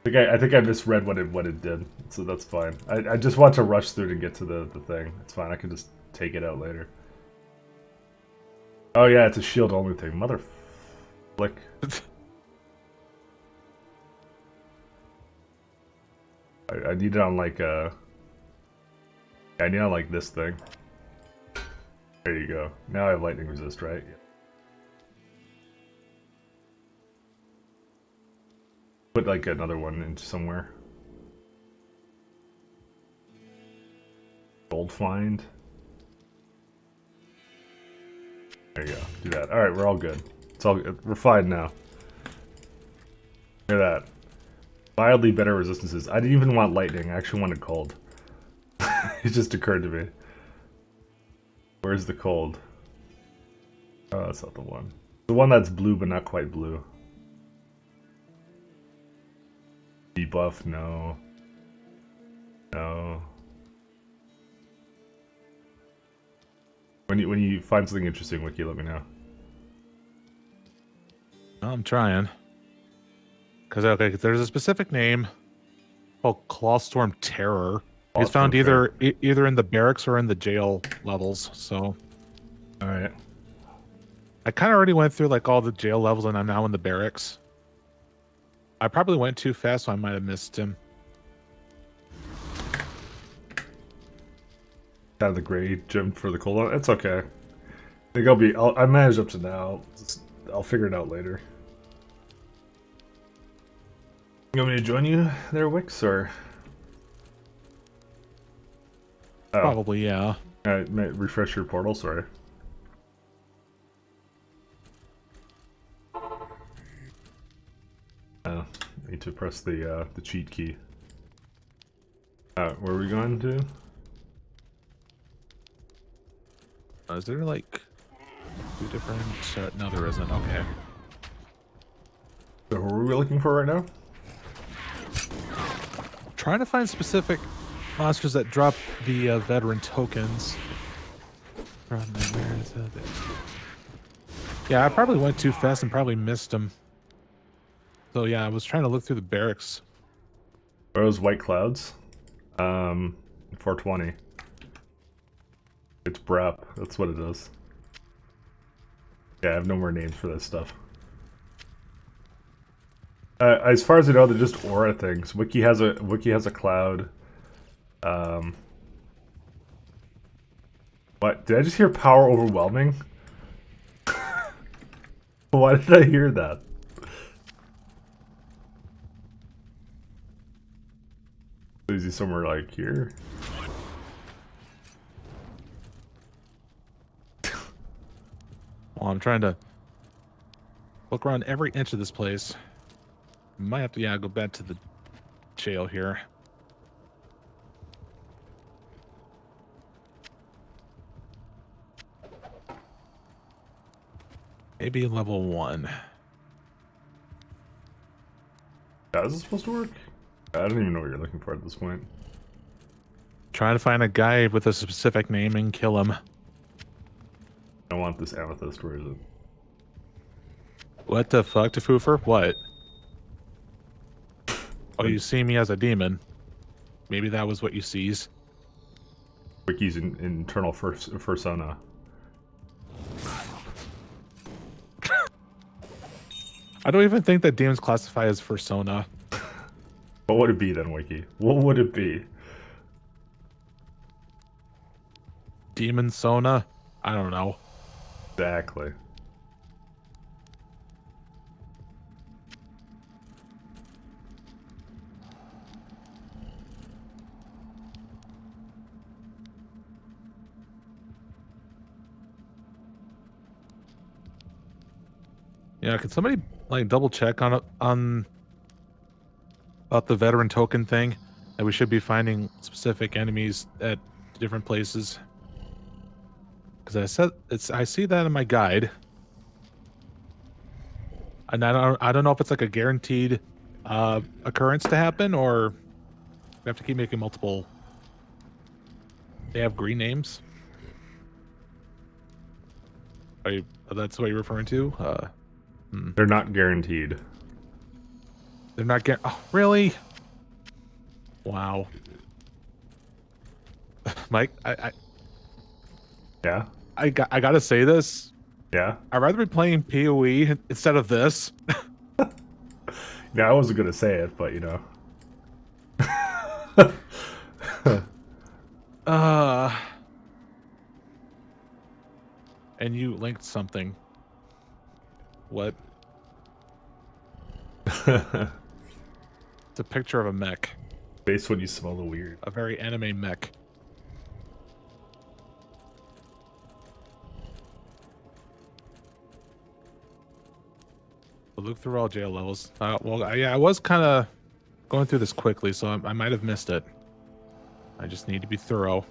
I think I misread what it did, so that's fine. I just want to rush through to get to the thing. It's fine. I can just take it out later. Oh yeah, it's a shield only thing. Mother flick. I need it on like I need it on like this thing. There you go. Now I have lightning resist, right? Yeah. Put like another one into somewhere. Gold find. There you go. Do that. All right, we're all good. It's all good. We're fine now. Look at that. Mildly better resistances. I didn't even want lightning. I actually wanted cold. It just occurred to me. Where's the cold? Oh, that's not the one. The one that's blue, but not quite blue. Debuff? No. No. When you find something interesting, Wiki, let me know. I'm trying. Because okay, there's a specific name called Clawstorm Terror. It's found either in the barracks or in the jail levels. So, all right. I kind of already went through like all the jail levels, and I'm now in the barracks. I probably went too fast, so I might have missed him. Out of the gray gem for the cold one. It's okay. I think I managed up to now. I'll figure it out later. You want me to join you there, Wix, or? Oh. Probably, yeah. Refresh your portal, sorry. Oh, need to press the cheat key. Where are we going to? Is there like two different? No, there isn't. Okay. So who are we looking for right now? Trying to find specific monsters that drop the veteran tokens. Yeah, I probably went too fast and probably missed them. So yeah, I was trying to look through the barracks. Those white clouds. 420. It's BREP. That's what it is. Yeah, I have no more names for this stuff. As far as I know, they're just aura things. Wiki has a cloud. What? Did I just hear power overwhelming? Why did I hear that? Is he somewhere like here? Well, I'm trying to look around every inch of this place. Might have to, yeah, go back to the jail here. Maybe level 1. How is this supposed to work? I don't even know what you're looking for at this point. Trying to find a guy with a specific name and kill him. I want this amethyst. Where is it? What the fuck, Tafoofer? What? Oh, you see me as a demon. Maybe that was what you sees. Wiki's internal persona. I don't even think that demons classify as persona. What would it be then, Wiki? What would it be? Demon Sona? I don't know. Exactly. Yeah, could somebody like double check on about the veteran token thing? That we should be finding specific enemies at different places. Because I see that in my guide. And I don't know if it's like a guaranteed occurrence to happen, or we have to keep making multiple. They have green names. That's what you're referring to? They're not guaranteed. They're not getting. Oh, really? Wow. Mike, Yeah? I gotta say this. Yeah? I'd rather be playing PoE instead of this. Yeah, I wasn't gonna say it, but you know. And you linked something. What? It's a picture of a mech. Based when you smell the weird. A very anime mech. We'll look through all jail levels. Yeah, I was kind of going through this quickly, so I might have missed it. I just need to be thorough.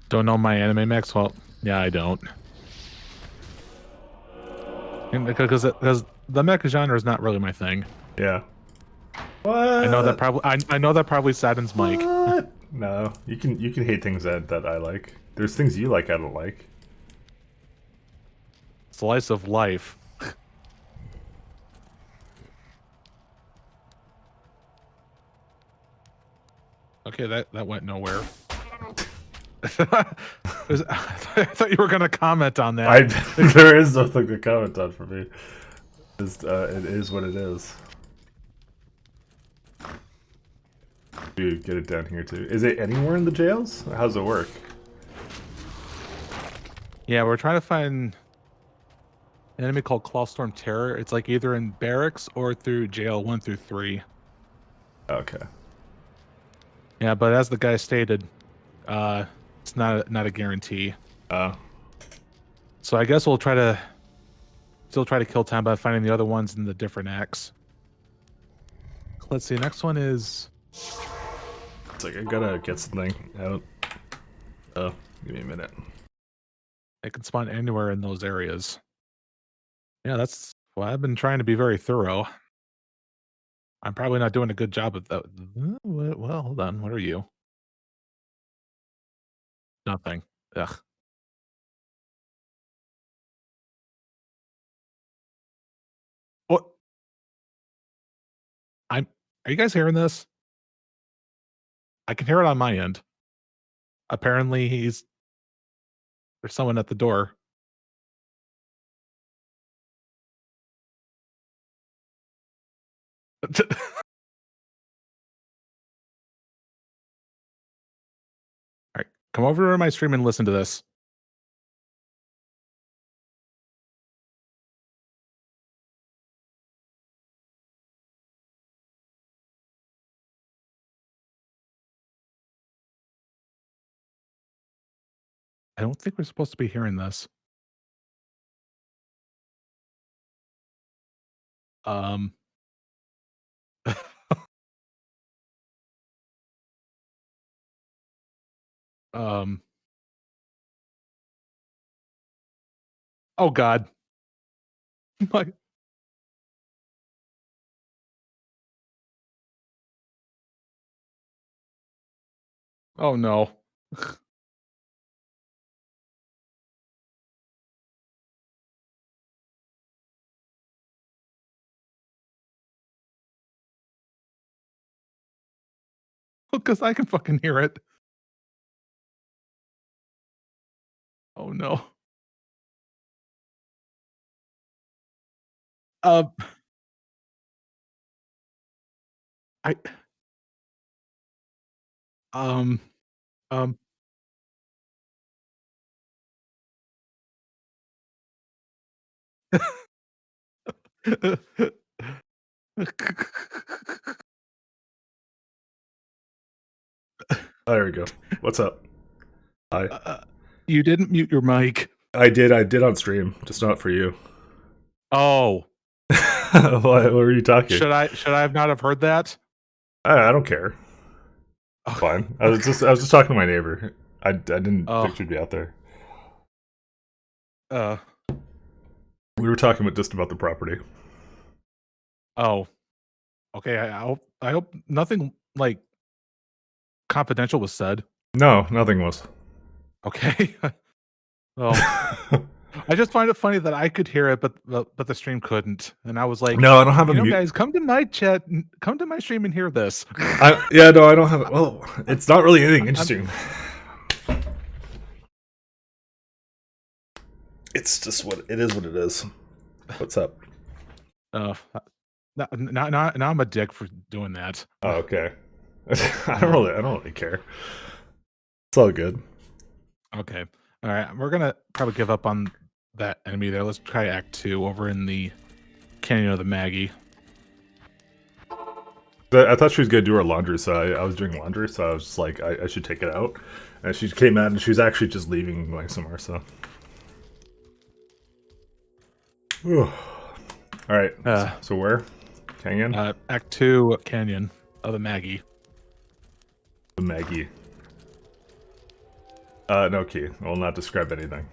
Don't know my anime mechs? Well, yeah, I don't. And because the mecha genre is not really my thing. Yeah. What? I know that probably I know that probably saddens Mike. What? No, you can hate things that I like. There's things you like I don't like. Slice of life. Okay, that went nowhere. I thought you were gonna comment on that. There is nothing to comment on for me. It is what it is. Dude, get it down here too. Is it anywhere in the jails? How's it work? Yeah, we're trying to find an enemy called Clawstorm Terror. It's like either in barracks or through jail 1 through 3. Okay. Yeah, but as the guy stated, it's not a guarantee. Uh, So I guess we'll still try to kill time by finding the other ones in the different acts. Let's see. Next one is it's like I gotta get something out. Oh, give me a minute. it can spawn anywhere in those areas. Yeah, that's well. I've been trying to be very thorough. I'm probably not doing a good job of that. Well, hold on. What are you? Nothing. Ugh. What? I'm. Are you guys hearing this? I can hear it on my end. Apparently, there's someone at the door. All right, come over to my stream and listen to this. I don't think we're supposed to be hearing this. Um. um. Oh God. My. Oh no. Because I can fucking hear it. Oh no. Uh. I. Um. Um. Oh, there we go. What's up? Hi. You didn't mute your mic. I did on stream, just not for you. Oh, What were you talking? should I have not have heard that? I don't care. Fine. I was just talking to my neighbor. I didn't Oh. think she'd be out there. Uh. We were talking just about the property. Oh. Okay. I hope nothing like confidential was said. No, nothing was. Okay. Well, I just find it funny that I could hear it, but the stream couldn't, and I was like, No, I don't have a you know, mute. guys, come to my chat, come to my stream and hear this. Yeah, no, I don't have. Well, it's not really anything interesting. It's just what it is. What it is. What's up? Now I'm a dick for doing that. Oh, okay. I don't really care. It's all good. Okay. All right. We're gonna probably give up on that enemy there. Let's try Act 2 over in the Canyon of the Maggie. I thought she was gonna do her laundry, so I was doing laundry, so I was just like, I should take it out. And she came out, and she was actually just leaving and going somewhere. So, all right. So where? Canyon. Act 2 Canyon of the Maggie. The Maggie. No key. I will not describe anything.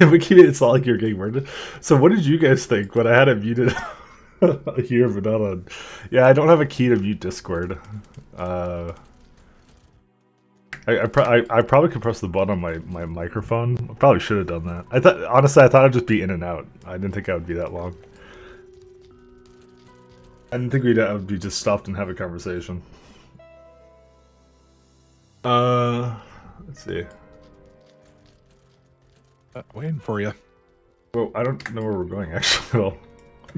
We keep it. It's not like you're getting murdered. So, what did you guys think when I had it muted here, but not on? Yeah, I don't have a key to mute Discord. I probably could press the button on my microphone. I probably should have done that. Honestly, I thought I'd just be in and out. I didn't think I would be that long. I didn't think would be just stopped and have a conversation. Let's see. Waiting for you. Well, I don't know where we're going actually at all.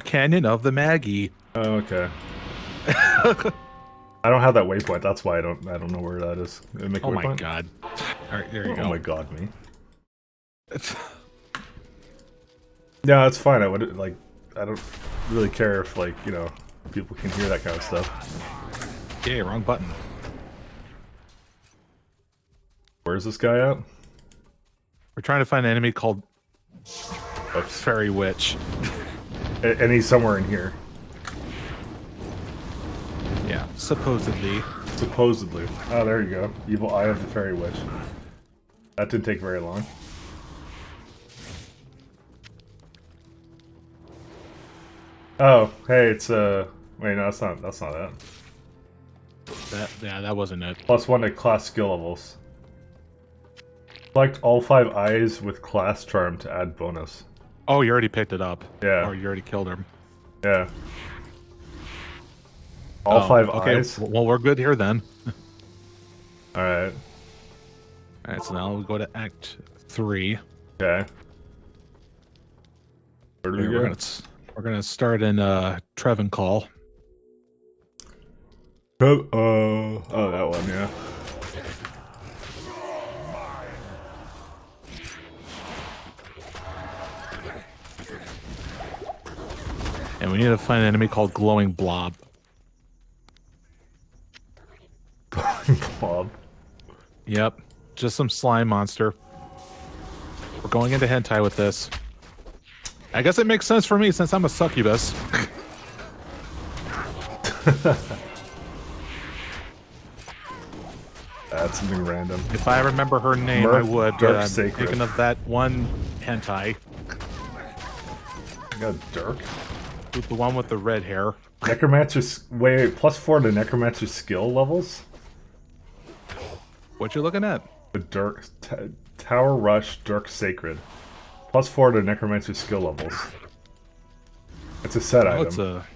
Canyon of the Maggie. Oh, okay. I don't have that waypoint. That's why I don't know where that is. Oh my god. All right, there you Oh go. my god, me. Yeah, it's fine. I would like. I don't really care if like people can hear that kind of stuff. Yeah, wrong button. Where's this guy at? We're trying to find an enemy called Oops. Fairy Witch. And he's somewhere in here. Yeah, supposedly. Supposedly. Oh, there you go. Evil Eye of the Fairy Witch. That didn't take very long. Oh, hey, it's wait, no, that's not it. That wasn't it. +1 to class skill levels. Select all 5 eyes with class charm to add bonus. Oh, you already picked it up. Yeah. Or you already killed him. Yeah. All 5 okay. eyes? Well, we're good here then. Alright. Alright, so now we go to Act 3. Okay. Where do we go? We're gonna start in Trevencall. Oh, that one, yeah. And we need to find an enemy called Glowing Blob. Blob. Yep. Just some slime monster. We're going into hentai with this. I guess it makes sense for me since I'm a succubus. That's something random. If I remember her name, Murph I would. Dirk I'm Sacred. thinking of that one hentai. You got Dirk? The one with the red hair. Necromancer's... Wait, +4 to Necromancer skill levels? What you looking at? The Dirk... Tower Rush Dirk Sacred. +4 to Necromancer skill levels. It's a set item. It's a...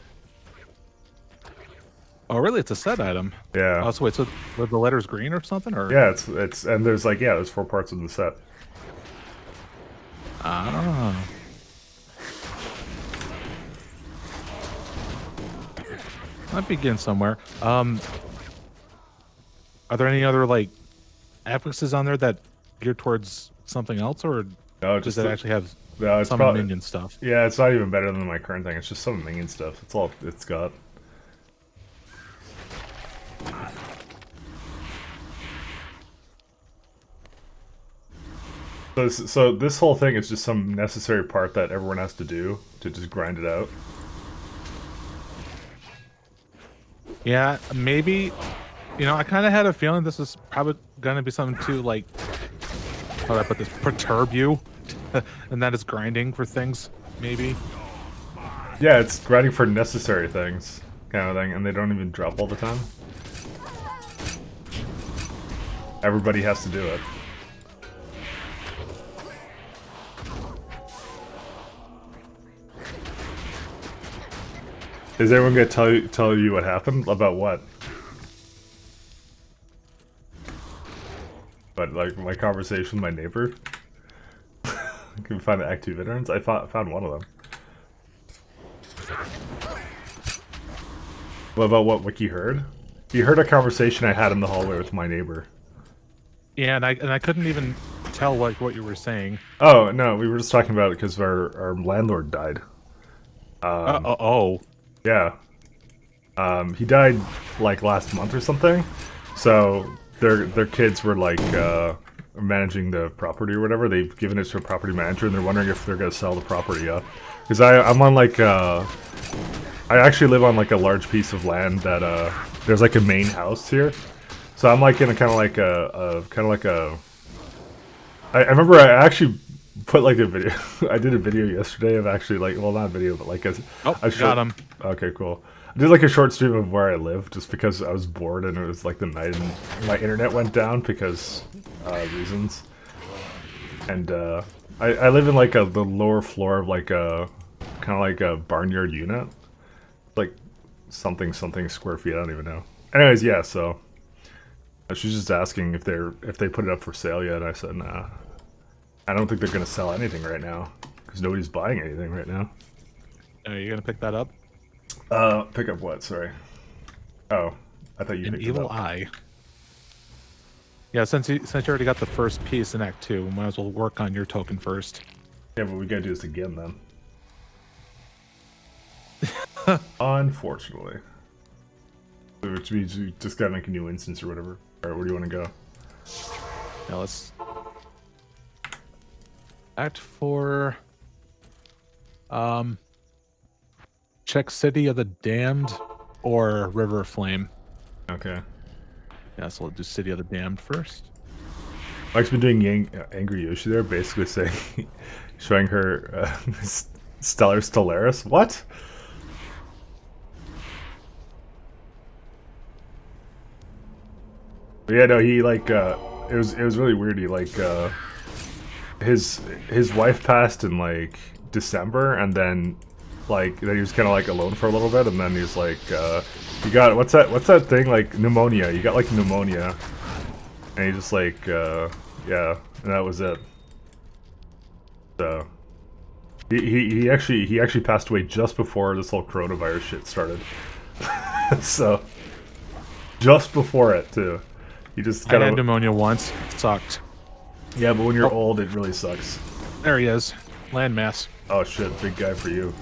Oh, really? It's a set item? Yeah. Oh, so wait, so were the letters green or something? Or Yeah, it's... And there's like, yeah, there's 4 parts of the set. Ah. Might begin somewhere. Are there any other like affixes on there that gear towards something else, or No, does it actually have No, it's some probably... minion stuff? Yeah, it's not even better than my current thing. It's just some minion stuff. That's all it's got. So this whole thing is just some necessary part that everyone has to do to just grind it out. Yeah, maybe. You know, I kind of had a feeling this was probably gonna be something to like, how do I put this? Perturb you, and that is grinding for things. Maybe. Yeah, it's grinding for necessary things, kind of thing, and they don't even drop all the time. Everybody has to do it. Is everyone gonna tell you what happened? About what? But like my conversation with my neighbor. I can find the Act 2 veterans. I found one of them. What about what Wiki heard? He heard a conversation I had in the hallway with my neighbor. Yeah, and I couldn't even tell what you were saying. Oh no, we were just talking about it because our landlord died. Oh. Yeah. He died like last month or something. So their kids were like managing the property or whatever. They've given it to a property manager and they're wondering if they're gonna sell the property up. Because I'm on like I actually live on like a large piece of land that there's like a main house here. So I'm like in a kind of like I remember I actually put like a video. I did a video yesterday of actually like, well, not a video, but like a short, got him. Okay, cool. I did like a short stream of where I live just because I was bored and it was like the night and my internet went down because reasons. And I live in like the lower floor of like a kind of like a barnyard unit, like something square feet. I don't even know. Anyways, yeah. So she's just asking if they put it up for sale yet. I said nah. I don't think they're gonna sell anything right now because nobody's buying anything right now. Are you gonna pick that up? Pick up what? Sorry. Oh, I thought you An picked it evil up. eye. Yeah, since you already got the first piece in Act 2, we might as well work on your token first. Yeah, but we gotta do this again then. Unfortunately. Which means we just gotta make a new instance or whatever. Alright, where do you want to go? Now let's... Act 4... Check City of the Damned or River of Flame. Okay. Yeah, so let's do City of the Damned first. Mike's been doing Angry Yoshi there, basically saying, showing her Stellar Stellaris. What? But yeah, no, he like it was really weird. He like his wife passed in like December, and then he was kind of like alone for a little bit, and then he was like, you got what's that thing, like pneumonia? You got like pneumonia, and he just like yeah, and that was it. So he actually passed away just before this whole coronavirus shit started. So just before it too. You just I had pneumonia once. It sucked. Yeah, but when you're old, it really sucks. There he is. Landmass. Oh shit, big guy for you.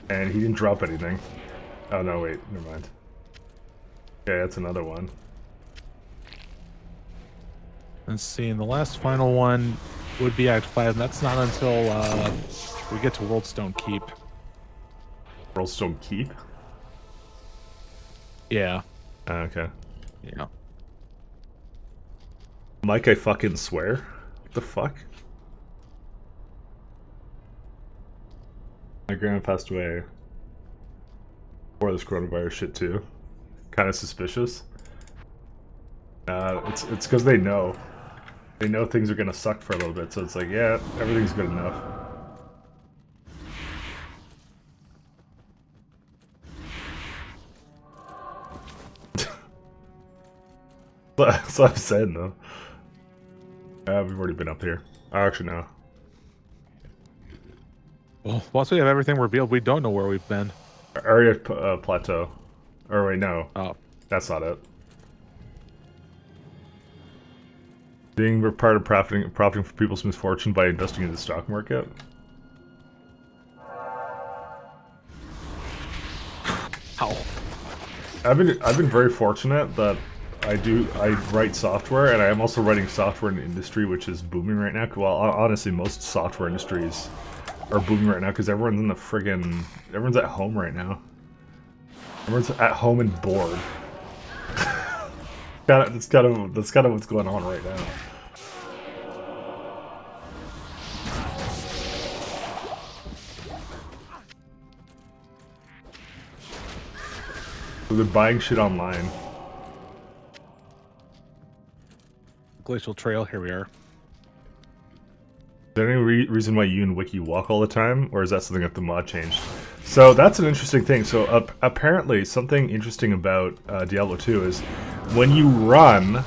And he didn't drop anything. Oh no, wait, never mind. Okay, that's another one. Let's see, and the last final one would be Act 5, and that's not until we get to Worldstone Keep. Worldstone Keep? Yeah. Okay. Yeah. Mike, I fucking swear. What the fuck? My grandma passed away before this coronavirus shit too. Kind of suspicious. It's because they know. They know things are gonna suck for a little bit, so it's like, yeah, everything's good enough. That's what I'm saying, though. We've already been up here. Oh, actually, no. Well, once we have everything revealed, we don't know where we've been. Area Plateau. Or wait, no. Oh. That's not it. Being part of profiting from people's misfortune by investing in the stock market. How? I've been very fortunate that I write software, and I am also writing software in the industry, which is booming right now. Well, honestly, most software industries are booming right now because everyone's in the friggin' everyone's at home right now. Everyone's at home and bored. That's kind of what's going on right now. So they're buying shit online. Glacial Trail, here we are. Is there any reason why you and Wiki walk all the time, or is that something that the mod changed? So that's an interesting thing. So apparently something interesting about Diablo 2 is when you run,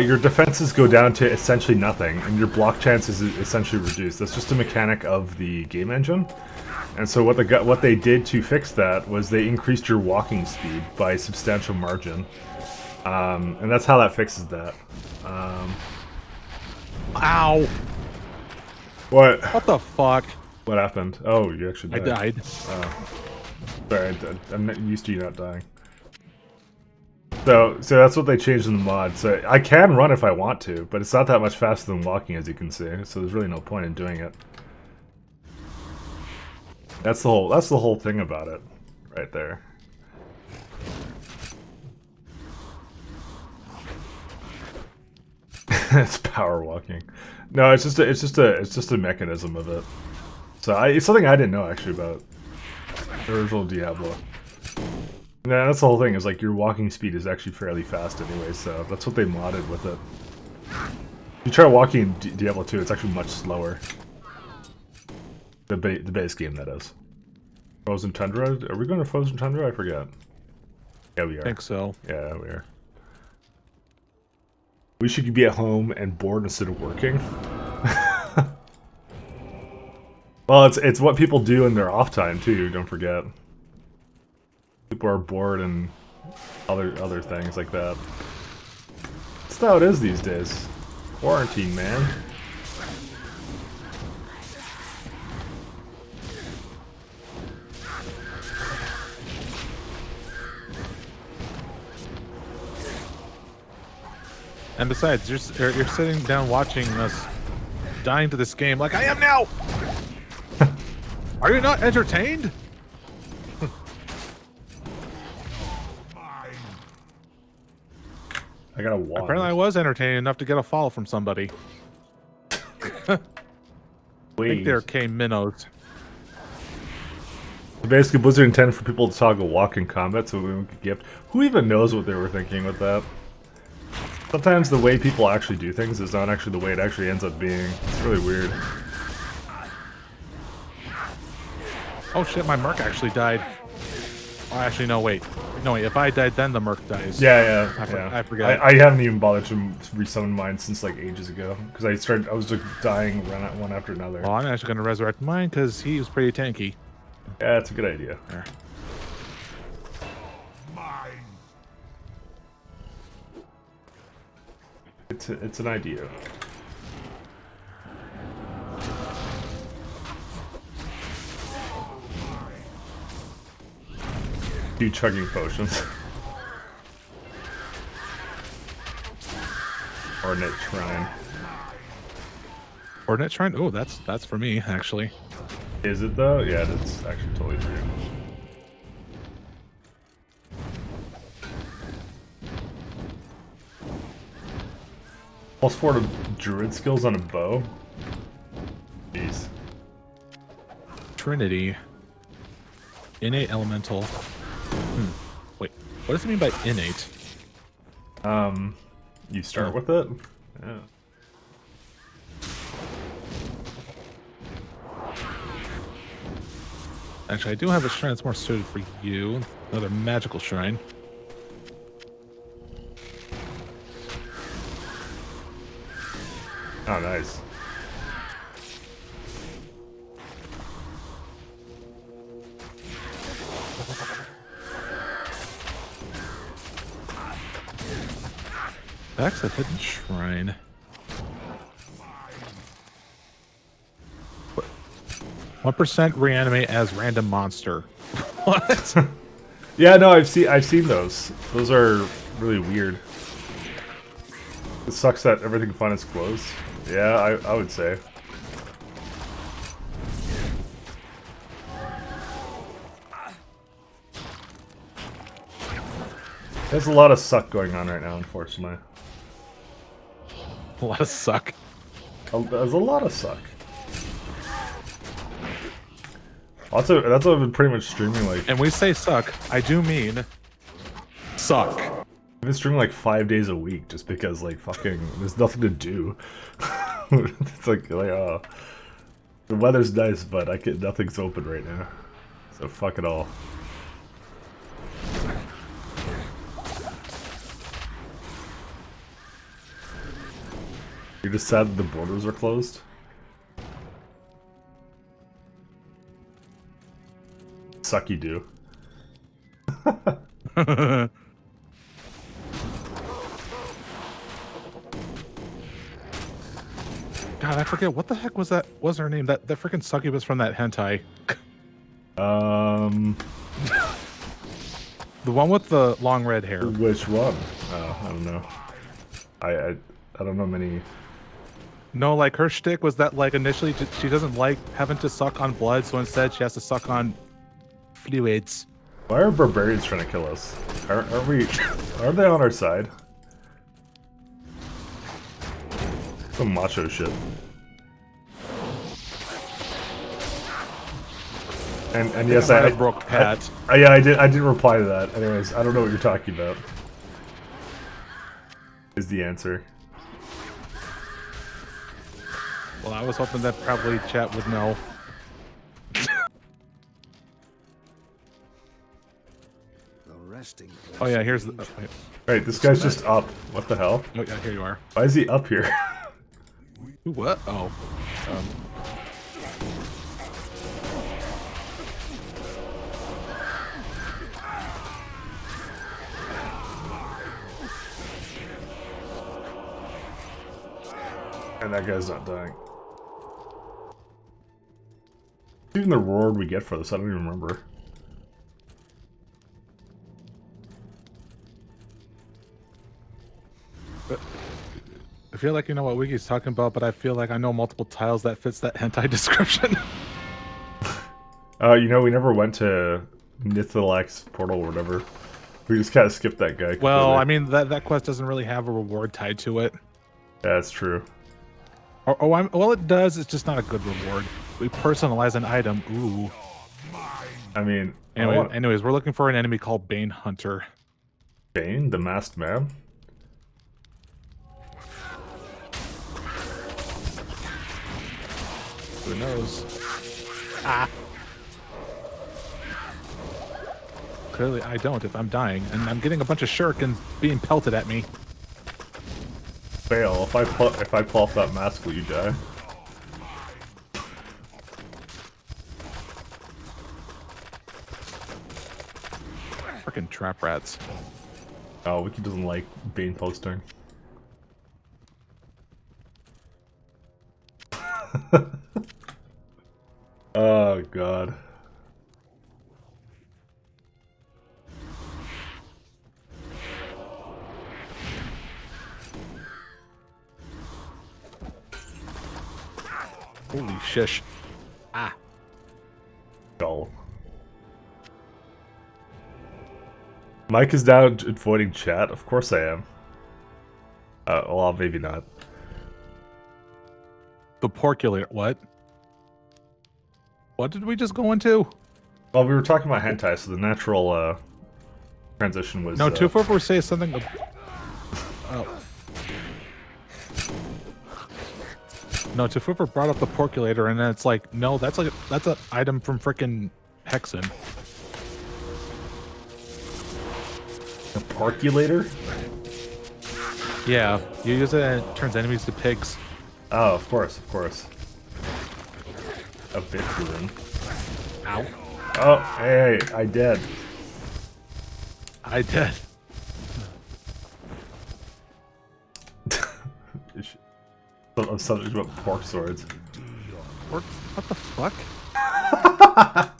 your defenses go down to essentially nothing, and your block chance is essentially reduced. That's just a mechanic of the game engine. And so what they did to fix that was they increased your walking speed by a substantial margin. And that's how that fixes that. Ow! What? What the fuck? What happened? Oh, you actually died. I died. Oh. Sorry, I'm not used to you not dying. So that's what they changed in the mod. So I can run if I want to, but it's not that much faster than walking, as you can see. So there's really no point in doing it. That's the whole thing about it, right there. It's power walking. No, it's just a mechanism of it. So it's something I didn't know actually about the original Diablo. Yeah, that's the whole thing. Is like your walking speed is actually fairly fast anyway. So that's what they modded with it. If you try walking in Diablo 2, it's actually much slower. The base game, that is. Frozen Tundra? Are we going to Frozen Tundra? I forget. Yeah, we are. I think so. Yeah, we are. We should be at home and bored instead of working. Well, it's what people do in their off time too. Don't forget. People are bored and other things like that. That's how it is these days. Quarantine, man. And besides, you're sitting down watching us dying to this game like I am now. Are you not entertained? I got a wand. Apparently, I was entertained enough to get a follow from somebody. I think they're K minnows. Basically, Blizzard intended for people to toggle walk in combat, so we could gift. Who even knows what they were thinking with that? Sometimes the way people actually do things is not actually the way it actually ends up being. It's really weird. Oh shit, my Merc actually died. Oh, actually, no, wait. No, wait, if I died, then the Merc dies. Yeah. I forgot. I haven't even bothered to resummon mine since like ages ago because I was just dying one after another. Well, I'm actually going to resurrect mine because he was pretty tanky. Yeah, that's a good idea. There. It's an idea. You chugging potions. Ordnate Shrine. Ordnate Shrine? Oh, that's for me, actually. Is it though? Yeah, that's actually totally for you. +4 to druid skills on a bow? Jeez. Trinity. Innate elemental. Wait, what does it mean by innate? You start with it? Yeah. Actually, I do have a shrine that's more suited for you. Another magical shrine. Oh, nice. That's a hidden shrine. 1% reanimate as random monster. What? Yeah, no, I've seen those. Those are really weird. It sucks that everything fun is closed. Yeah, I would say. There's a lot of suck going on right now, unfortunately. A lot of suck. There's a lot of suck. That's what I've been pretty much streaming like. And we say suck, I do mean suck. I've been streaming like 5 days a week just because like fucking there's nothing to do. It's like the weather's nice, but nothing's open right now. So fuck it all. You're just sad that the borders are closed? Suck you do. God, I forget what the heck was that? What was her name? That freaking succubus from that hentai. The one with the long red hair. Which one? Oh, I don't know. I don't know many. No, like her shtick was that like initially she doesn't like having to suck on blood, so instead she has to suck on fluids. Why are barbarians trying to kill us? Are they on our side? Some macho shit. And yes, I broke Pat. Yeah, I did reply to that. Anyways, I don't know what you're talking about. Is the answer. Well, I was hoping that probably chat would know. Oh yeah, here's the. Wait. Right, this guy's just up. What the hell? Oh yeah, here you are. Why is he up here? Ooh, what? Oh. And that guy's not dying. Even the reward we get for this, I don't even remember. I feel like you know what Wiki's talking about, but I feel like I know multiple tiles that fits that hentai description. You know, we never went to Nithalax portal or whatever. We just kind of skipped that guy. Well, completely. I mean, that quest doesn't really have a reward tied to it. Yeah, that's true. Well, it does. It's just not a good reward. We personalize an item. Ooh. I mean, Anyways, we're looking for an enemy called Bane Hunter. Bane, the masked man. Who knows? Ah. Clearly, I don't if I'm dying, and I'm getting a bunch of shurikens being pelted at me. Fail. If I pull off that mask, will you die? Freaking trap rats. Oh, Wiki doesn't like Bane posting. Oh god. Holy shish. Ah. Dull. Mike is down avoiding chat. Of course I am. Well, maybe not. The porculator. What? What did we just go into? Well, we were talking about hentai, so the natural transition was. No, 244 say something. Oh. No, 244 brought up the porculator, and then it's like, no, that's an item from frickin' Hexen. A porculator? Yeah, you use it and it turns enemies to pigs. Oh, of course, of course. A bit then. Ow. Oh, hey, I did. I did. I'm subject about pork swords. What the fuck? I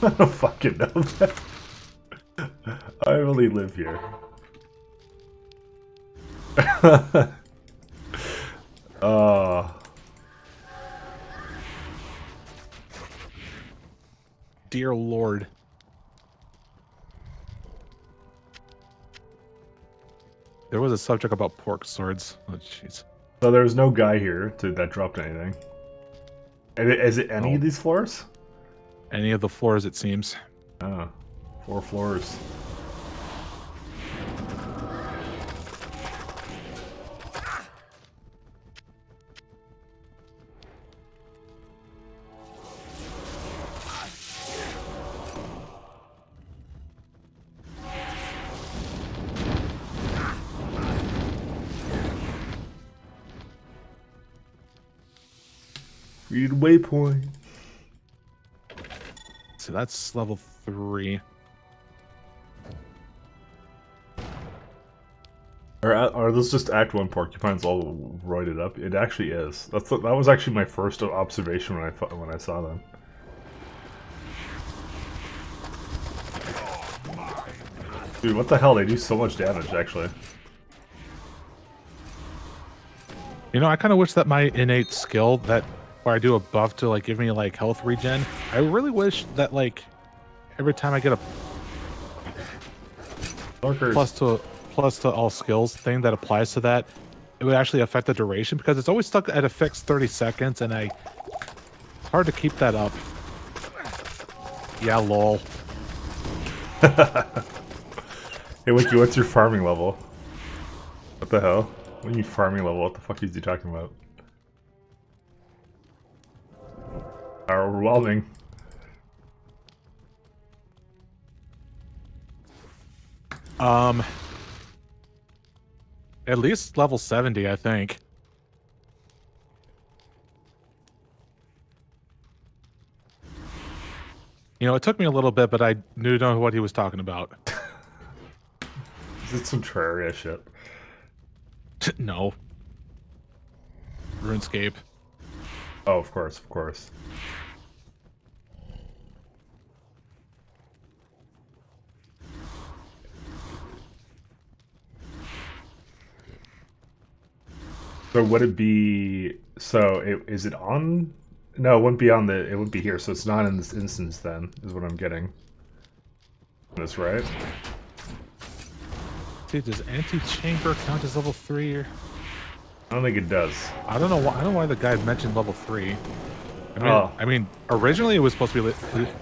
don't fucking know that. I only live here. Dear Lord. There was a subject about pork swords. Oh, jeez. So there's no guy here that dropped anything. Is it any of these floors? Any of the floors, it seems. Oh, 4 floors. Read waypoint. So that's level 3. Are those just Act 1 porcupines all roided up? It actually is. That was actually my first observation when I saw them. Dude, what the hell? They do so much damage, actually. You know, I kind of wish that my innate skill where I do a buff to like give me like health regen. I really wish that like every time I get a plus to all skills thing that applies to that, it would actually affect the duration because it's always stuck at a fixed 30 seconds and it's hard to keep that up. Yeah, lol. Hey, Wiki, what's your farming level? What the hell? When you farming level, what the fuck is he talking about? Overwhelming. At least level 70, I think. You know, it took me a little bit, but I knew what he was talking about. Is it some Terraria shit? No. RuneScape. Oh, of course, of course. So would it be? So is it on? No, it wouldn't be on the. It wouldn't be here. So it's not in this instance. Then is what I'm getting. That's right. Dude, does anti-chamber count as level 3? Or... I don't think it does. I don't know why. I don't know why the guy mentioned level 3. I mean, originally it was supposed to be.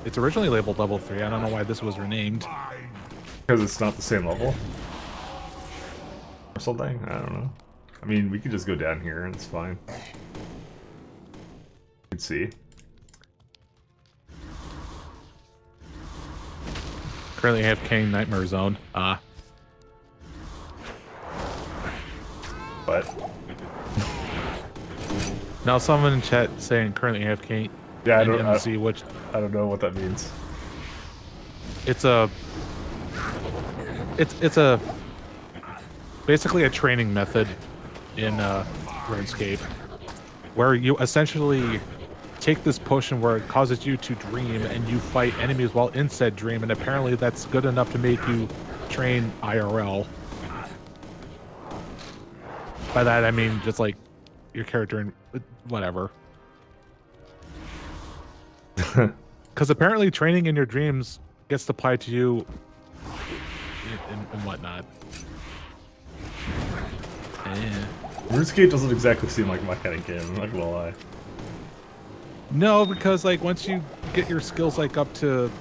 It's originally labeled level 3. I don't know why this was renamed. Because it's not the same level, or something. I don't know. I mean, we could just go down here and it's fine. You can see. Currently have King Nightmare Zone. But Now someone in chat saying currently AFK. yeah, I don't know what that means. It's a basically a training method in RuneScape where you essentially take this potion where it causes you to dream and you fight enemies while in said dream, and apparently that's good enough to make you train IRL. By that I mean just like your character and whatever. Because apparently training in your dreams gets applied to you and whatnot. Yeah. RuneScape doesn't exactly seem like my kind of game, I'm not gonna lie. No, because like once you get your skills like up to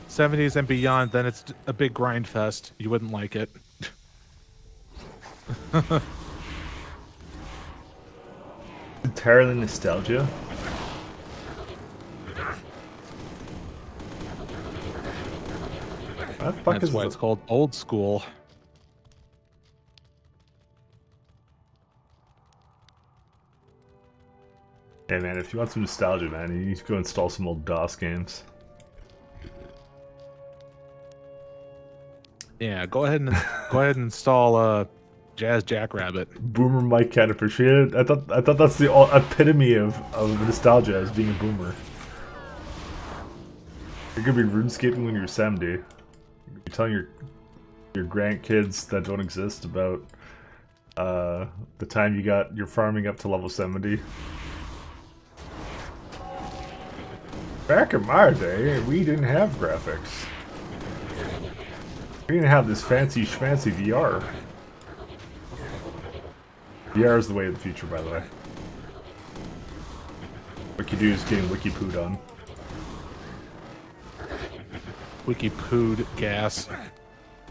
70s and beyond, then it's a big grind fest. You wouldn't like it. Entirely nostalgia. That's why it's called old school. Hey man, if you want some nostalgia, man, you need to go install some old DOS games. Yeah, go ahead and install Jazz Jackrabbit. Boomer Mike can't appreciate it. I thought that's the epitome of nostalgia, as being a boomer. You're gonna be RuneScaping when you're 70. You're telling your grandkids that don't exist about the time you're farming up to level 70. Back in my day, we didn't have graphics. We didn't have this fancy schmancy VR. VR is the way of the future, by the way. What you do is getting wiki pooed on. Wiki pooed gas.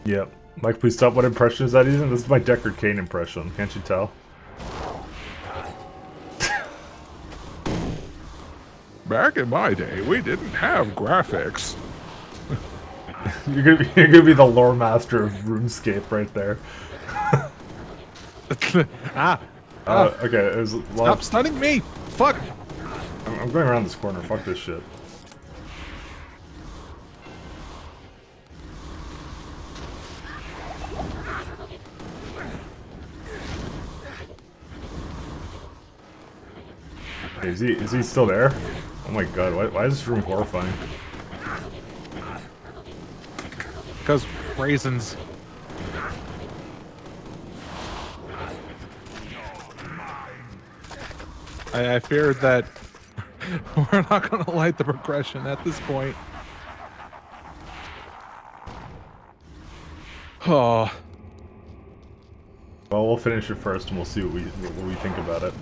Yep. Mike, please stop. What impression is that using? This is my Deckard Cain impression. Can't you tell? Back in my day, we didn't have graphics. You're gonna be the lore master of RuneScape right there. Okay. There's a lot. Stop stunning me! Fuck! I'm going around this corner. Fuck this shit. Hey, is he still there? Oh my god, why is this room horrifying? Because raisins. I feared that we're not going to light the progression at this point. Oh. Well, we'll finish it first and we'll see what we think about it.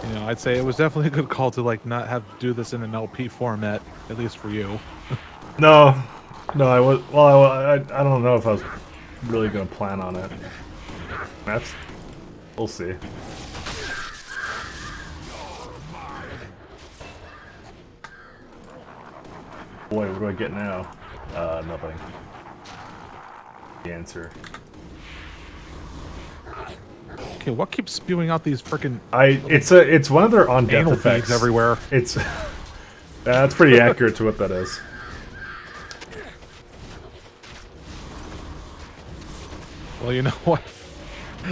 You know, I'd say it was definitely a good call to like not have to do this in an LP format, at least for you. No, I was. Well, I don't know if I was really gonna plan on it. We'll see. Boy, what do I get now? Nothing. The answer. Okay, what keeps spewing out these freaking? It's one of their on death anal effects feeds everywhere. It's that's pretty accurate to what that is. Well, you know what?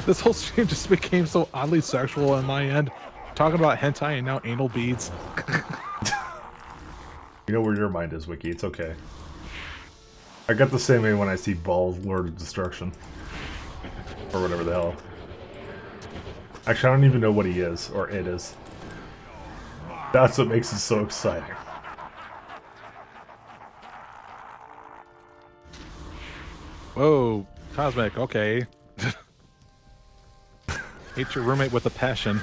This whole stream just became so oddly sexual on my end. Talking about hentai and now anal beads. You know where your mind is, Wiki. It's okay. I get the same way when I see Ball, Lord of Destruction. Or whatever the hell. Actually, I don't even know what he is, or it is. That's what makes it so exciting. Whoa, Cosmic, okay. Hate your roommate with a passion.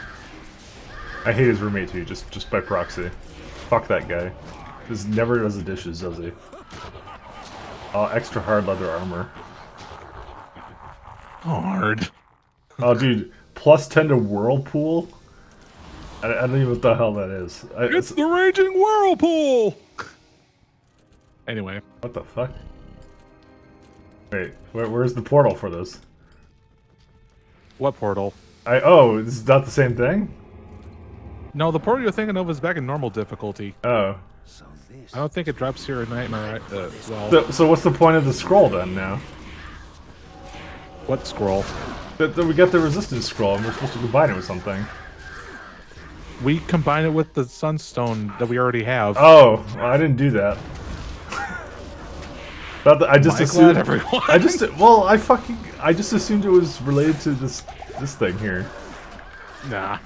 I hate his roommate too, just by proxy. Fuck that guy. Just never does the dishes, does he? Oh, extra hard leather armor. Hard. Oh, dude, plus 10 to Whirlpool? I don't even know what the hell that is. It's the Raging Whirlpool! Anyway. What the fuck? Wait, where's the portal for this? What portal? Oh, this is not the same thing? No, the portal you're thinking of is back in normal difficulty. Oh. So this. I don't think it drops here at Nightmare as well. So what's the point of the scroll then now? What scroll? That we got the resistance scroll and we're supposed to combine it with something. We combine it with the Sunstone that we already have. Oh, well, I didn't do that. I just assumed. Everyone. I just assumed it was related to this thing here. Nah.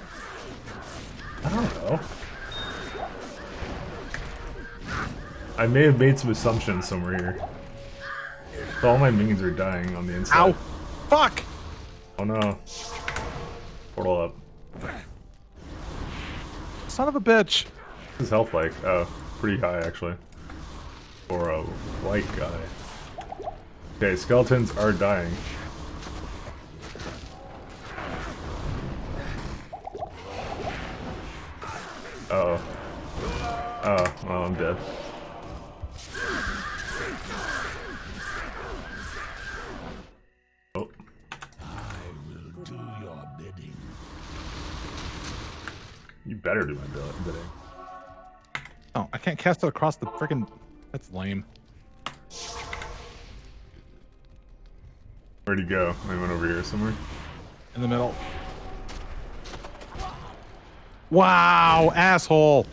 I don't know. I may have made some assumptions somewhere here. So all my minions are dying on the inside. Ow! Fuck! Oh no. Portal up. Son of a bitch! What's his health like? Oh, pretty high actually. For a white guy. Okay, skeletons are dying. Uh oh. Oh, well, I'm dead. Oh. I will do your bidding. You better do my bidding. Oh, I can't cast it across the freaking. That's lame. Where'd he go? I went over here somewhere. In the middle. Wow, asshole!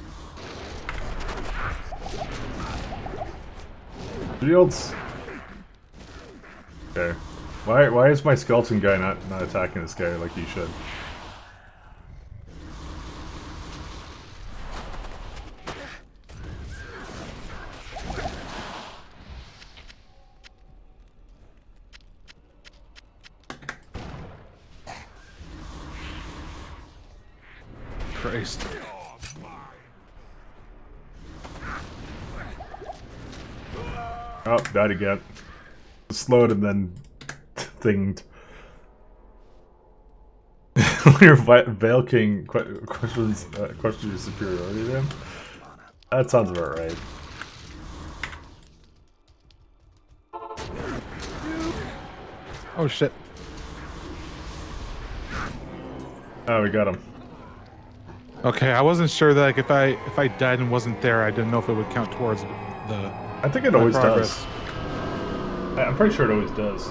Shields. Okay. Why is my skeleton guy not attacking this guy like he should? Christ. Oh, died again. Slowed and then thinged. Your Veil King questions your superiority to him? That sounds about right. Oh shit. Oh, we got him. Okay, I wasn't sure that like, if I died and wasn't there, I didn't know if it would count towards the. I think it my always progress. does. I'm pretty sure it always does.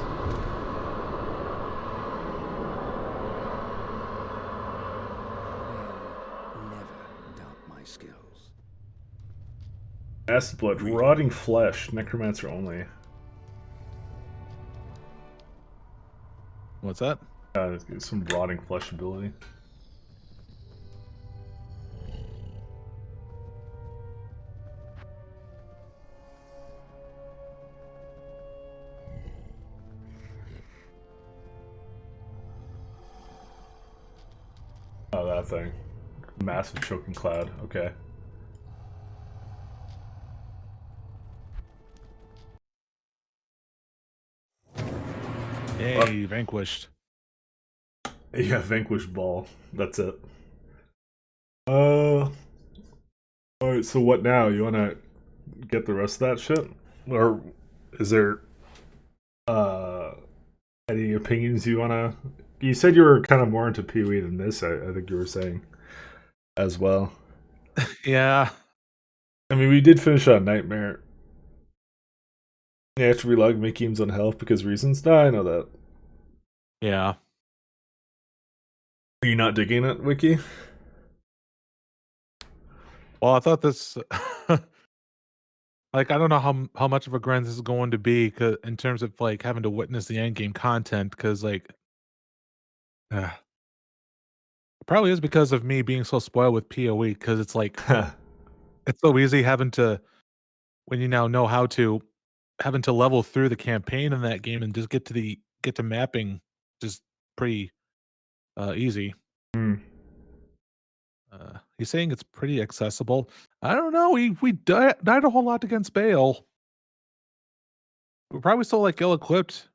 Never doubt my skills. Acid blood, rotting flesh, necromancer only. What's that? Some rotting flesh ability. Oh, that thing. Massive choking cloud. Okay. Yay, vanquished. Yeah, vanquish ball. That's it. Alright, so what now? You wanna get the rest of that shit? Or is there any opinions you wanna... You said you were kind of more into Pee-wee than this, I think you were saying as well. Yeah. I mean, we did finish on Nightmare. You have to relog Mickey's on health because reasons? No, I know that. Yeah. Are you not digging it, Wiki? Well, I thought this like I don't know how much of a grind this is going to be in terms of like having to witness the end game content because like it probably is because of me being so spoiled with PoE because it's like it's so easy having to when you now know how to having to level through the campaign in that game and just get to mapping just pretty easy. Hmm. He's saying it's pretty accessible. I don't know. We died a whole lot against Bale. We're probably still like ill-equipped.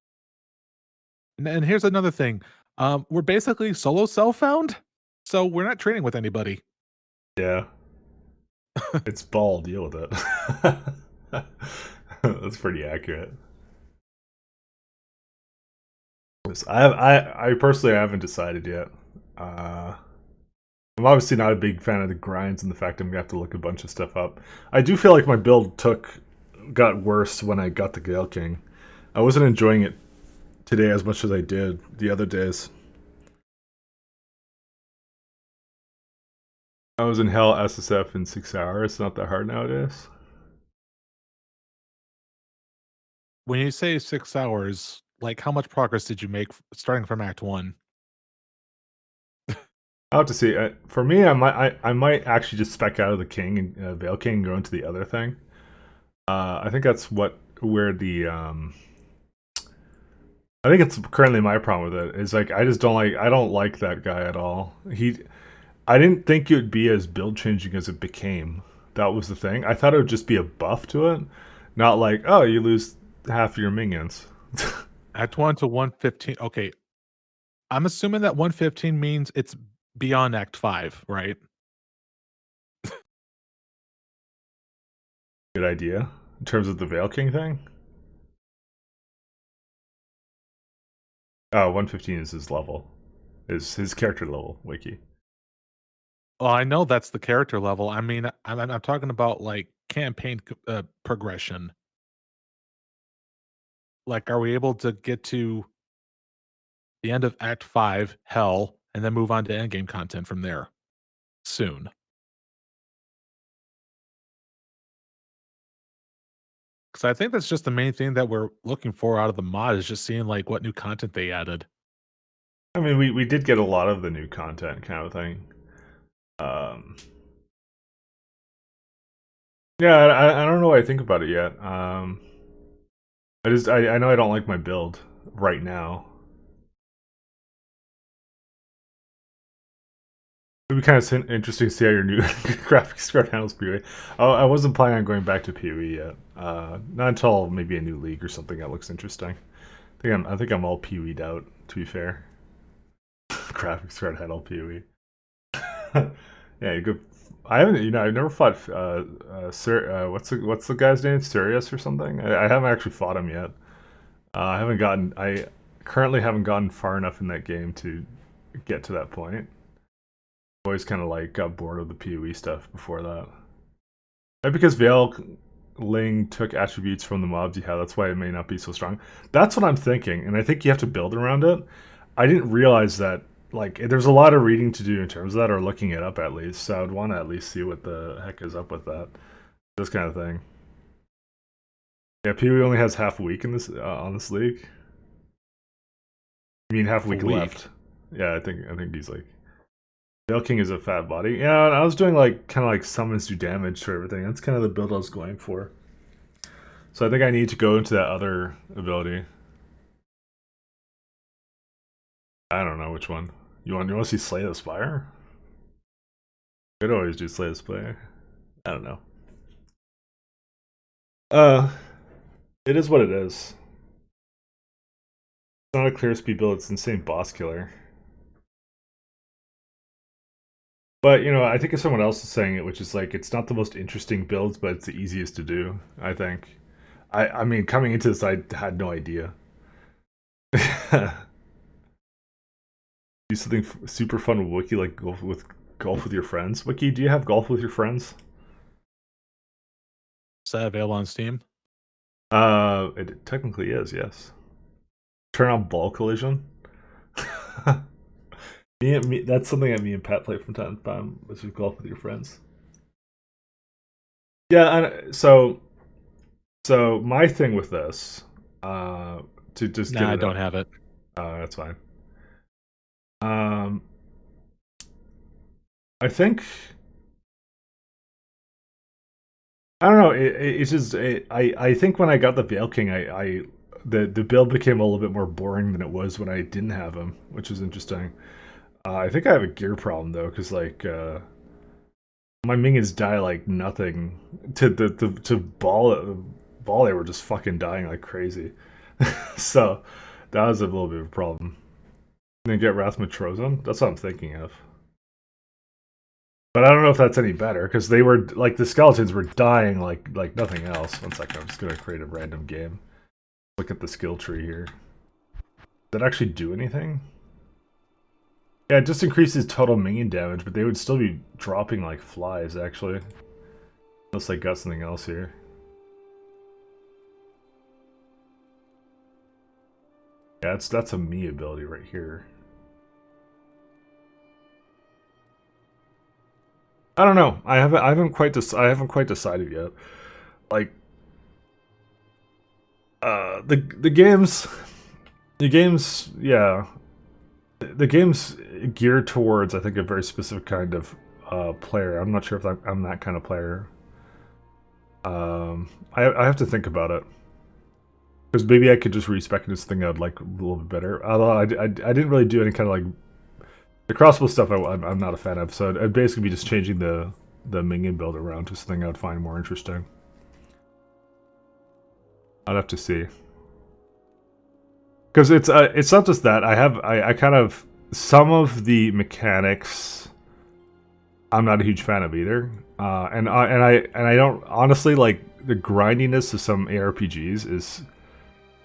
And here's another thing. We're basically solo self-found, so we're not training with anybody. Yeah. It's ball. Deal with it. That's pretty accurate. I personally haven't decided yet. I'm obviously not a big fan of the grinds and the fact I'm gonna have to look a bunch of stuff up. I do feel like my build got worse when I got the Gale King. I wasn't enjoying it today as much as I did the other days. I was in Hell SSF in 6 hours. It's not that hard nowadays. When you say 6 hours, like how much progress did you make starting from Act 1? I'll have to see. For me, I might actually just spec out of the King and Veil King and go into the other thing. I think that's where the I think it's currently my problem with it is like I don't like that guy at all. I didn't think it would be as build changing as it became. That was the thing. I thought it would just be a buff to it, not like, oh, you lose half your minions. Act 1 to 115. Okay. I'm assuming that 115 means it's beyond Act 5, right? Good idea in terms of the Veil King thing. Oh, 115 is his level, is his character level. Wiki. Well, I know that's the character level. I mean, I'm talking about like campaign progression. Like, are we able to get to the end of Act 5, Hell, and then move on to endgame content from there soon? Because I think that's just the main thing that we're looking for out of the mod is just seeing like what new content they added. I mean, we did get a lot of the new content kind of thing. Um, yeah, I don't know what I think about it yet. I know I don't like my build right now. It'd be kind of interesting to see how your new graphics card handles PoE. Oh, I wasn't planning on going back to PoE yet. Not until maybe a new league or something that looks interesting. I think I'm all PoE'd out. To be fair, graphics card handle PoE. Yeah, you go. I haven't. I've never fought. What's the guy's name? Sirius or something. I haven't actually fought him yet. I haven't gotten. I currently haven't gotten far enough in that game to get to that point. Always kind of like got bored of the PoE stuff before that. Maybe because Veil Ling took attributes from the mobs you have, that's why it may not be so strong. That's what I'm thinking, and I think you have to build around it. I didn't realize that like there's a lot of reading to do in terms of that, or looking it up at least. So I'd want to at least see what the heck is up with that. This kind of thing. Yeah, PoE only has half a week in this on this league. I mean, half a week left. Yeah, I think he's like Veil King is a fat body. Yeah, I was doing like kind of like summons do damage to everything. That's kind of the build I was going for. So I think I need to go into that other ability. I don't know which one. You want to see Slay the Spire? Could always do Slay the Spire. I don't know. It is what it is. It's not a clear speed build. It's insane boss killer. But I think if someone else is saying it, which is like it's not the most interesting builds, but it's the easiest to do. I think. I mean, coming into this, I had no idea. Do something super fun with Wiki, like golf with your friends. Wiki, do you have golf with your friends? Is that available on Steam? It technically is, yes. Turn on ball collision. That's something that me and Pat play from time to time, which is golf with your friends. Yeah, so my thing with this, to just get Nah, I it don't out. have it. That's fine. Um, I think I don't know. It's just I think when I got the Veil King, the build became a little bit more boring than it was when I didn't have him, which is interesting. I think I have a gear problem though, because like my minions die like nothing to ball. They were just fucking dying like crazy. So that was a little bit of a problem. And then get Rathmatrozon. That's what I'm thinking of. But I don't know if that's any better because they were like the skeletons were dying like nothing else. One second, I'm just gonna create a random game. Look at the skill tree here. Does that actually do anything? Yeah, it just increases total minion damage, but they would still be dropping like flies actually. Unless I got something else here. Yeah, that's a me ability right here. I don't know. I haven't quite decided yet. Like the games yeah, the game's geared towards I think a very specific kind of player. I'm not sure if I'm that kind of player. I have to think about it because maybe I could just respec this thing out like a little bit better. Although I didn't really do any kind of like the crossbow stuff. I'm not a fan of, so I'd basically be just changing the minion build around to something I'd find more interesting. I'd have to see. Because it's not just that I kind of some of the mechanics I'm not a huge fan of either, and I don't honestly like the grindiness of some ARPGs is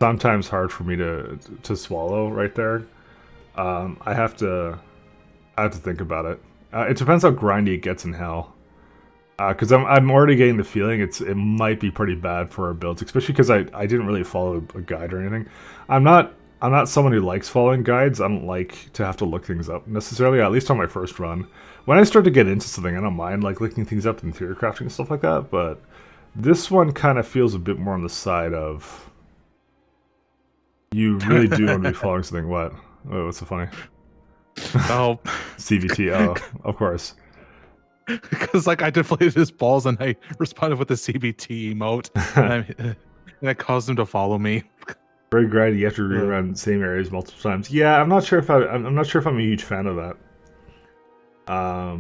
sometimes hard for me to swallow right there. I have to think about it. It depends how grindy it gets in hell. Because I'm already getting the feeling it might be pretty bad for our builds, especially because I didn't really follow a guide or anything. I'm not someone who likes following guides. I don't like to have to look things up necessarily. At least on my first run, when I start to get into something, I don't mind like looking things up in theory crafting and stuff like that. But this one kind of feels a bit more on the side of you really do want to be following something. What? Oh, what's so funny? Oh, CVT. Oh, of course. because like I deflated his balls and I responded with the CBT emote, and that caused him to follow me. Very grindy. You have to rerun the same areas multiple times. Yeah, I'm not sure if I'm not sure if I'm a huge fan of that. I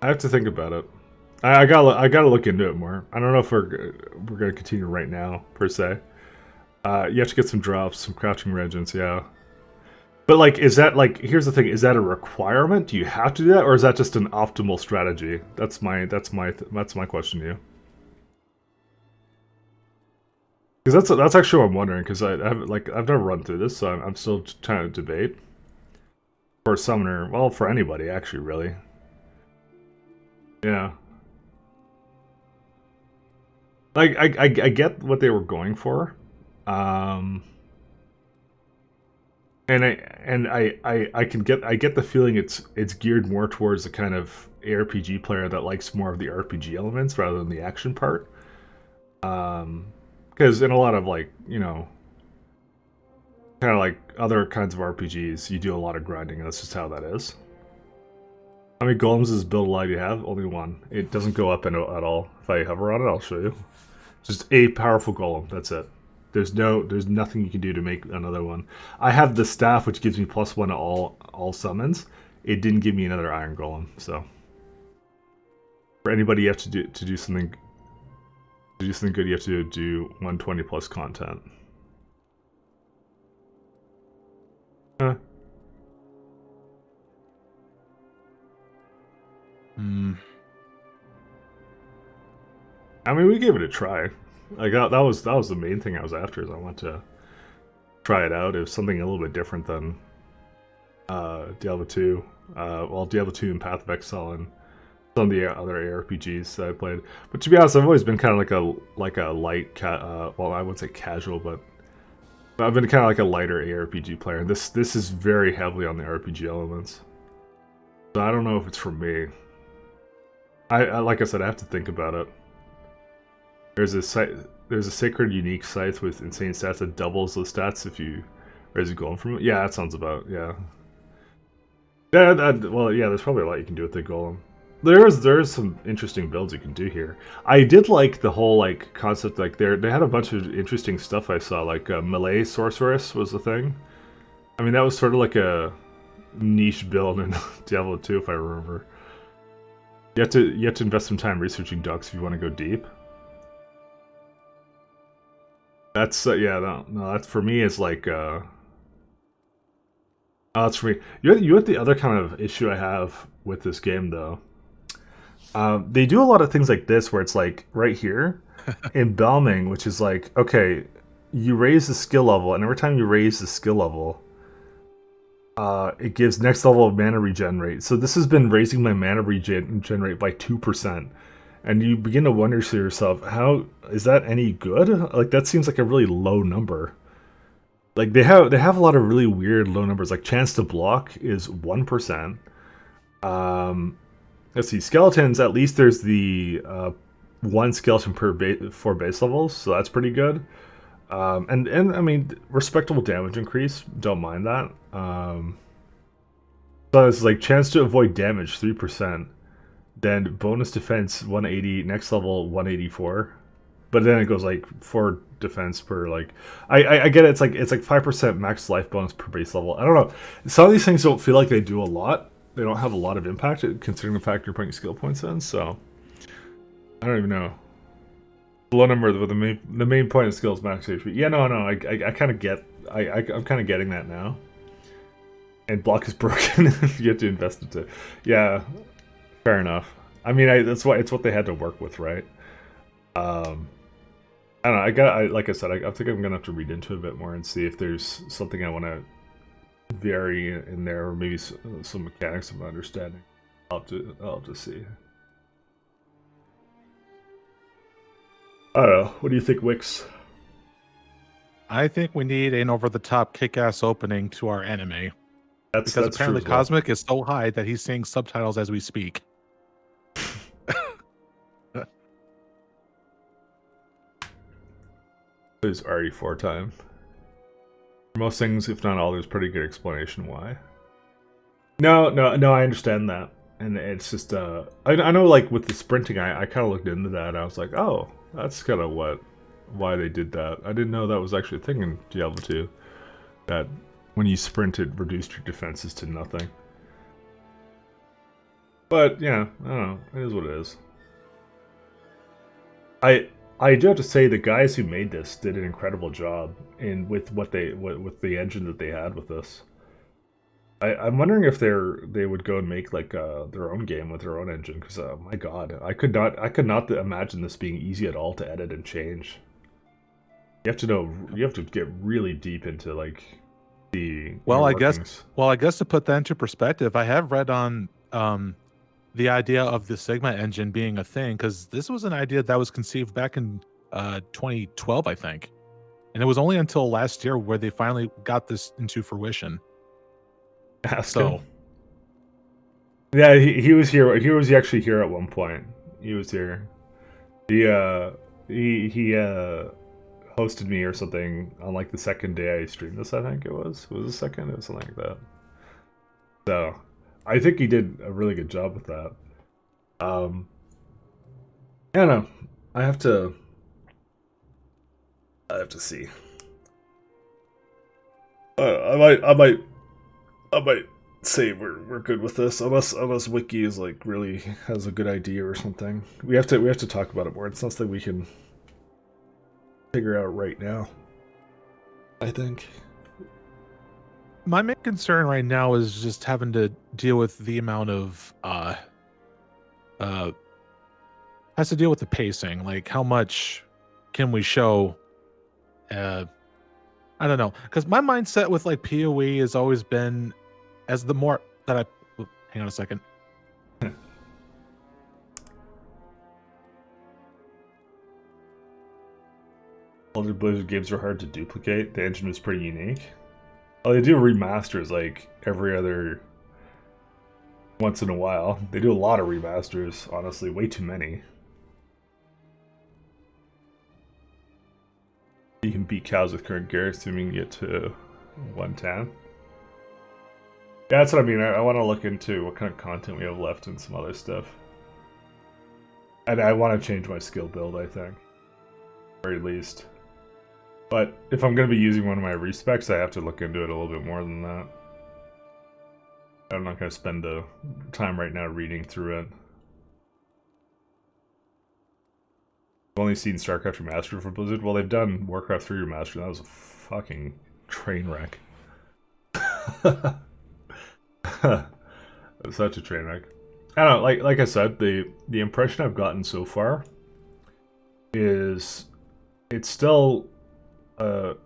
have to think about it. I gotta look into it more. I don't know if we're gonna continue right now per se. You have to get some drops, some crouching regents, yeah. But like, is that like? Here's the thing: is that a requirement? Do you have to do that, or is that just an optimal strategy? That's my question to you. Because that's actually what I'm wondering. Because I've never run through this, so I'm still trying to debate. For a summoner, well, for anybody actually, really. Yeah. Like I get what they were going for, um, and I get the feeling it's geared more towards the kind of ARPG player that likes more of the RPG elements rather than the action part. Because in a lot of like kind of like other kinds of RPGs, you do a lot of grinding, and that's just how that is. How many golems does build alive you have? Only one. It doesn't go up at all. If I hover on it, I'll show you. Just a powerful golem. That's it. There's nothing you can do to make another one. I have the staff, which gives me +1 to all summons. It didn't give me another iron golem. So for anybody, you have to do something good. You have to do 120 plus content. Huh. I mean, we gave it a try. Like that was the main thing I was after. Is I want to try it out. It was something a little bit different than Diablo 2. Well, Diablo 2 and Path of Exile and some of the other ARPGs that I played. But to be honest, I've always been kind of like a light well, I wouldn't say casual, but I've been kind of like a lighter ARPG player. This is very heavily on the RPG elements. So I don't know if it's for me. I like I said, I have to think about it. There's a sacred unique scythe with insane stats that doubles the stats if you raise a golem from it. Yeah, that sounds about yeah. Well, yeah, there's probably a lot you can do with the golem. There's some interesting builds you can do here. I did like the whole like concept. Like they had a bunch of interesting stuff I saw. Like melee sorceress was the thing. I mean, that was sort of like a niche build in Diablo 2, if I remember. You have to invest some time researching ducks if you want to go deep. That's yeah, no, that's for me. Is like oh, that's for me. You know the other kind of issue I have with this game though. They do a lot of things like this where it's like right here, embalming, which is like okay, you raise the skill level, and every time you raise the skill level, it gives next level of mana regen rate. So this has been raising my mana regen rate by 2%. And you begin to wonder to yourself, how is that any good? Like that seems like a really low number. Like they have a lot of really weird low numbers. Like chance to block is 1%. Let's see, skeletons. At least there's the one skeleton per 4 base levels, so that's pretty good. And I mean, respectable damage increase. Don't mind that. So it's like chance to avoid damage 3%, then bonus defense 180, next level 184, but then it goes like 4 defense per like. I get it. It's like 5% max life bonus per base level. I don't know. Some of these things don't feel like they do a lot. They don't have a lot of impact considering the fact you're putting skill points in. So I don't even know. Low number, but the main point of skills max HP. Yeah, no, I kind of get. I'm kind of getting that now. And block is broken if you have to invest into. Yeah, fair enough. I mean, it's what they had to work with, right? I don't know. Like I said, I think I'm gonna have to read into it a bit more and see if there's something I want to vary in there, or maybe some mechanics of my understanding. I'll have to see. I don't know. What do you think, Wix? I think we need an over-the-top kick-ass opening to our anime. Because apparently true as well. Cosmic is so high that he's seeing subtitles as we speak. It's already 4 time. For most things, if not all, there's pretty good explanation why. No, I understand that. And it's just, I know, like, with the sprinting, I kind of looked into that, and I was like, oh, that's kind of why they did that. I didn't know that was actually a thing in Diablo 2. That when you sprint, it reduced your defenses to nothing. But, yeah, I don't know. It is what it is. I do have to say the guys who made this did an incredible job with with the engine that they had with this. I'm wondering if they would go and make like their own game with their own engine, because my god, I could not imagine this being easy at all to edit and change. You have to get really deep into like the Well, I workings. guess to put that into perspective, I have read on the idea of the Sigma engine being a thing, because this was an idea that was conceived back in 2012, I think, and it was only until last year where they finally got this into fruition. Ask him. Yeah, he was here. He was actually here at one point. He was here. He hosted me or something on like the second day I streamed this. I think it was the second. It was something like that. So I think he did a really good job with that. I don't know. I have to see. I might say we're good with this, unless Wiki is like really has a good idea or something. We have to talk about it more. It's not something we can figure out right now, I think. My main concern right now is just having to deal with the amount of has to deal with the pacing. Like, how much can we show? I don't know, because my mindset with like PoE has always been, as the more that hang on a second. older Blizzard games are hard to duplicate. The engine was pretty unique. Oh, they do remasters like every other once in a while. They do a lot of remasters, honestly, way too many. You can beat cows with current gear, assuming you get to 110. Yeah, that's what I mean. I want to look into what kind of content we have left and some other stuff. And I want to change my skill build, I think. At the very least. But if I'm going to be using one of my respecs, I have to look into it a little bit more than that. I'm not going to spend the time right now reading through it. I've only seen StarCraft Remastered for Blizzard. Well, they've done Warcraft 3 Remastered. That was a fucking train wreck. It was such a train wreck. I don't know, like I said, the impression I've gotten so far is it's still an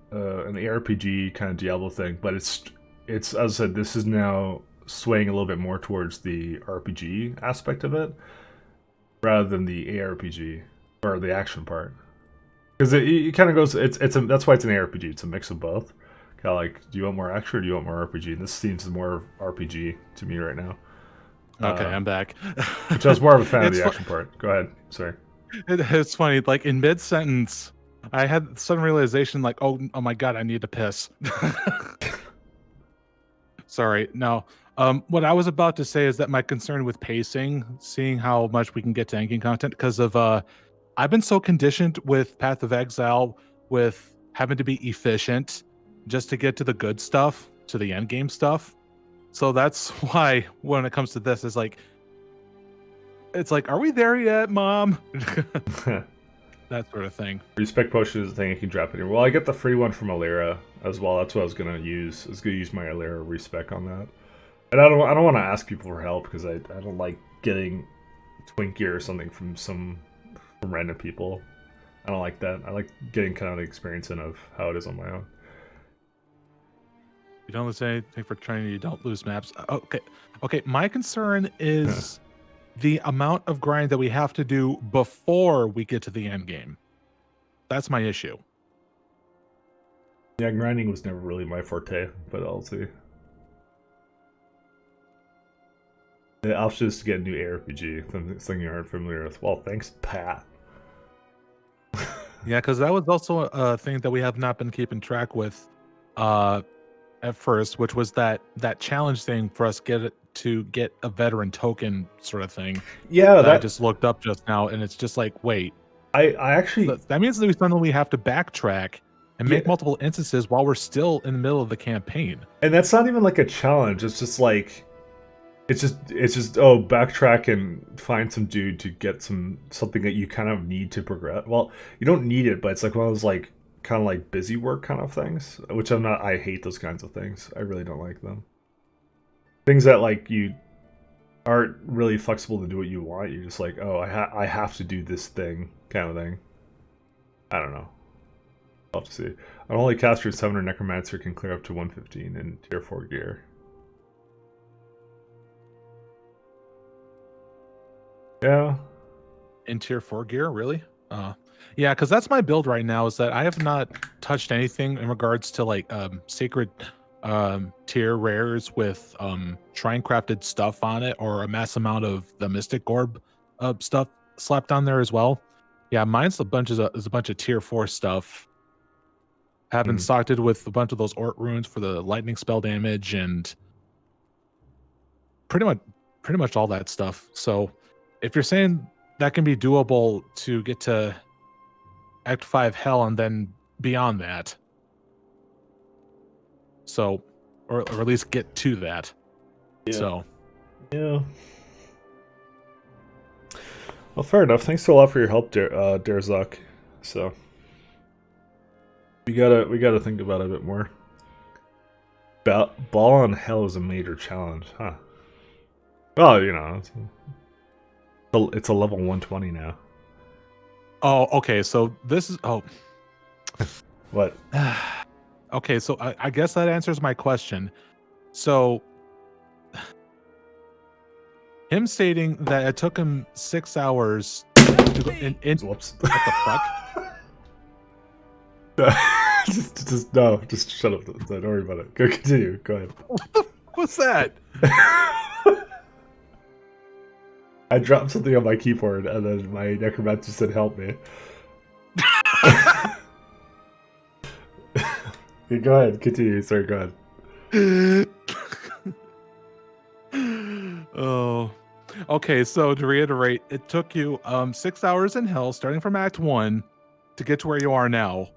ARPG kind of Diablo thing, but it's as I said, this is now swaying a little bit more towards the RPG aspect of it rather than the ARPG or the action part, because it kind of goes. That's why it's an ARPG. It's a mix of both. Kind of like, do you want more action or do you want more RPG? And this seems more RPG to me right now. Okay, I'm back. Which I was more of a fan of the action part. Go ahead. Sorry. It's funny. Like in mid sentence, I had sudden realization, like, oh my god, I need to piss. Sorry. No. What I was about to say is that my concern with pacing, seeing how much we can get to endgame content, because of I've been so conditioned with Path of Exile with having to be efficient just to get to the good stuff, to the end game stuff. So that's why when it comes to this, it's like, are we there yet, Mom? That sort of thing. Respect potion is a thing you can drop anywhere. Well, I get the free one from Alera as well. That's what I was gonna use. I was gonna use my Alera respec on that. And I don't want to ask people for help because I don't like getting twink gear or something from random people. I don't like that. I like getting kind of the experience in of how it is on my own. You don't lose anything for training. You don't lose maps. Okay. My concern is the amount of grind that we have to do before we get to the end game. That's my issue. Yeah, grinding was never really my forte, but I'll see. The option is to get a new ARPG, something you aren't familiar with. Well, thanks, Pat. Yeah, because that was also a thing that we have not been keeping track with at first, which was that challenge thing for us to get a veteran token sort of thing. Yeah, that I just looked up just now, and it's just like, wait. I actually... So that means that we suddenly have to backtrack and make multiple instances while we're still in the middle of the campaign. And that's not even like a challenge. It's just like... It's just backtrack and find some dude to get something that you kind of need to progress. Well, you don't need it, but it's like one of those like kind of like busy work kind of things, which I'm not. I hate those kinds of things. I really don't like them. Things that like you aren't really flexible to do what you want. You're just like, oh, I have to do this thing kind of thing. I don't know. I'll have to see. An only caster 7 necromancer can clear up to 115 in tier 4 gear. Yeah. In tier 4 gear, really? Yeah, because that's my build right now, is that I have not touched anything in regards to like sacred tier rares with shrine crafted stuff on it, or a mass amount of the mystic orb stuff slapped on there as well. Yeah, mine's a bunch of tier 4 stuff. Having stocked it with a bunch of those Ort runes for the lightning spell damage and pretty much all that stuff. So if you're saying that can be doable to get to Act 5 Hell and then beyond that, so or at least get to that. Yeah. So yeah. Well, fair enough. Thanks a lot for your help, Derzak. So we gotta think about it a bit more. Ball on Hell is a major challenge, huh? Well, you know, it's a level 120 now. Oh, okay. So this is What? Okay, so I guess that answers my question. So him stating that it took him 6 hours to go in Whoops. what the fuck? just shut up. Don't worry about it. Go continue. Go ahead. What's that? I dropped something on my keyboard, and then my necromancer said, "Help me." Okay, go ahead. Continue. Sorry. Go ahead. Oh, okay. So to reiterate, it took you 6 hours in hell, starting from Act 1, to get to where you are now.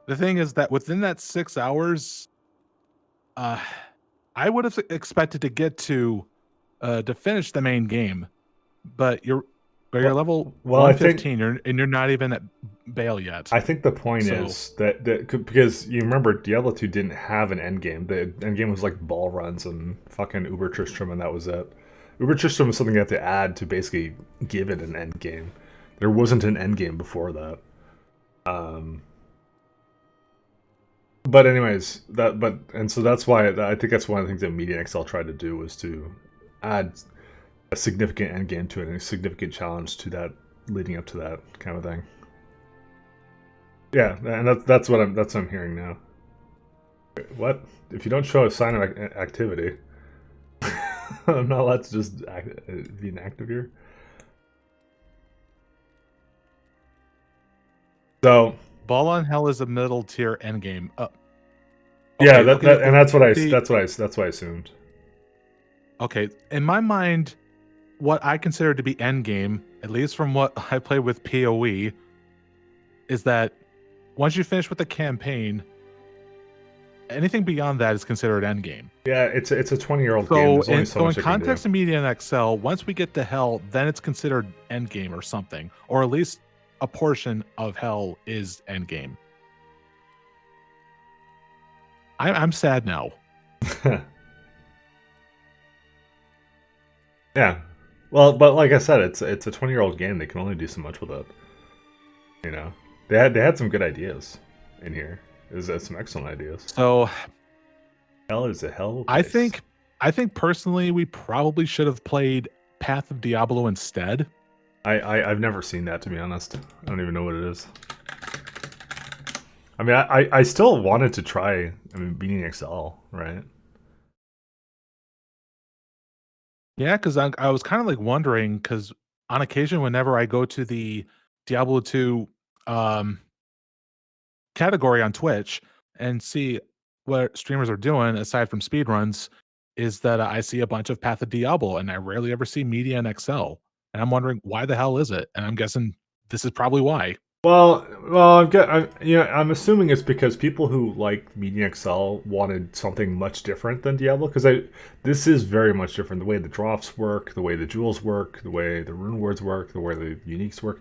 The thing is that within that 6 hours, I would have expected to get to finish the main game, but you're level Well, I think 115, you're not even at Bale yet. I think the point So- is that because you remember Diablo 2 didn't have an end game. The end game was like ball runs and fucking Uber Tristram, and that was it. Uber Tristram was something you had to add to basically give it an end game. There wasn't an end game before that. But anyways, so that's why I think that's one of the things that MedianXL tried to do, was to add a significant end game to it and a significant challenge to that leading up to that kind of thing. Yeah, and that's what I'm hearing now. What? If you don't show a sign of activity, I'm not allowed to just be inactive here. So Ball on Hell is a middle tier endgame. yeah, okay, and that's what I see- that's what I assumed. Okay, in my mind, what I consider to be endgame, at least from what I played with PoE, is that once you finish with the campaign, anything beyond that is considered endgame. Yeah, it's a 20-year-old game. So, There's only so in much I can do. context of MedianXL, once we get to Hell, then it's considered endgame or something, or at least a portion of Hell is endgame. I'm sad now. Yeah. Well, but like I said, it's a 20-year-old game. They can only do so much with it. You know, they had some good ideas in here. There's some excellent ideas. So Hell is a hell. I think personally we probably should have played Path of Diablo instead. I've never seen that, to be honest. I don't even know what it is. I mean, I still wanted to try. I mean, MedianXL, right? Yeah, because I was kind of like wondering, because on occasion, whenever I go to the Diablo 2 category on Twitch and see what streamers are doing aside from speedruns, is that I see a bunch of Path of Diablo, and I rarely ever see MedianXL. And I'm wondering, why the hell is it? And I'm guessing this is probably why. Well, I'm assuming it's because people who like MedianXL wanted something much different than Diablo, because this is very much different. The way the drops work, the way the jewels work, the way the rune words work, the way the uniques work,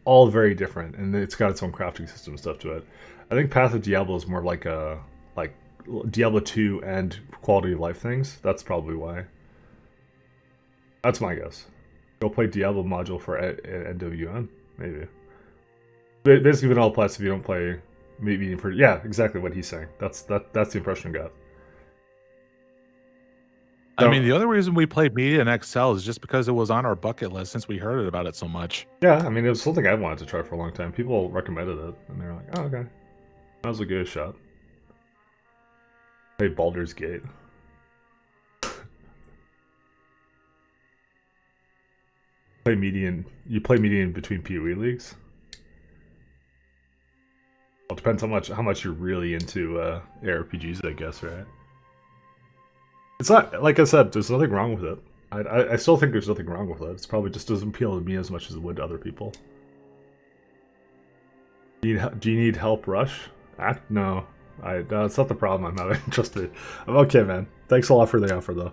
all very different, and it's got its own crafting system and stuff to it. I think Path of Diablo is more like Diablo 2 and quality of life things. That's probably why. That's my guess. Go play Diablo module for NWN, maybe. Basically, Vanilla Plus, if you don't play Median for, yeah, exactly what he's saying. That's the impression I got. I mean, the only reason we played MedianXL is just because it was on our bucket list since we heard about it so much. Yeah, I mean, it was something I wanted to try for a long time. People recommended it, and they're like, "Oh, okay, that was a good shot." Play Baldur's Gate. You play Median between PoE leagues. Well, it depends how much you're really into ARPGs, I guess, right? It's not, like I said, there's nothing wrong with it. I still think there's nothing wrong with it. It's probably just doesn't appeal to me as much as it would to other people. Do you need help, Rush? No. It's not the problem I'm having. Trust me. I'm okay, man. Thanks a lot for the offer, though.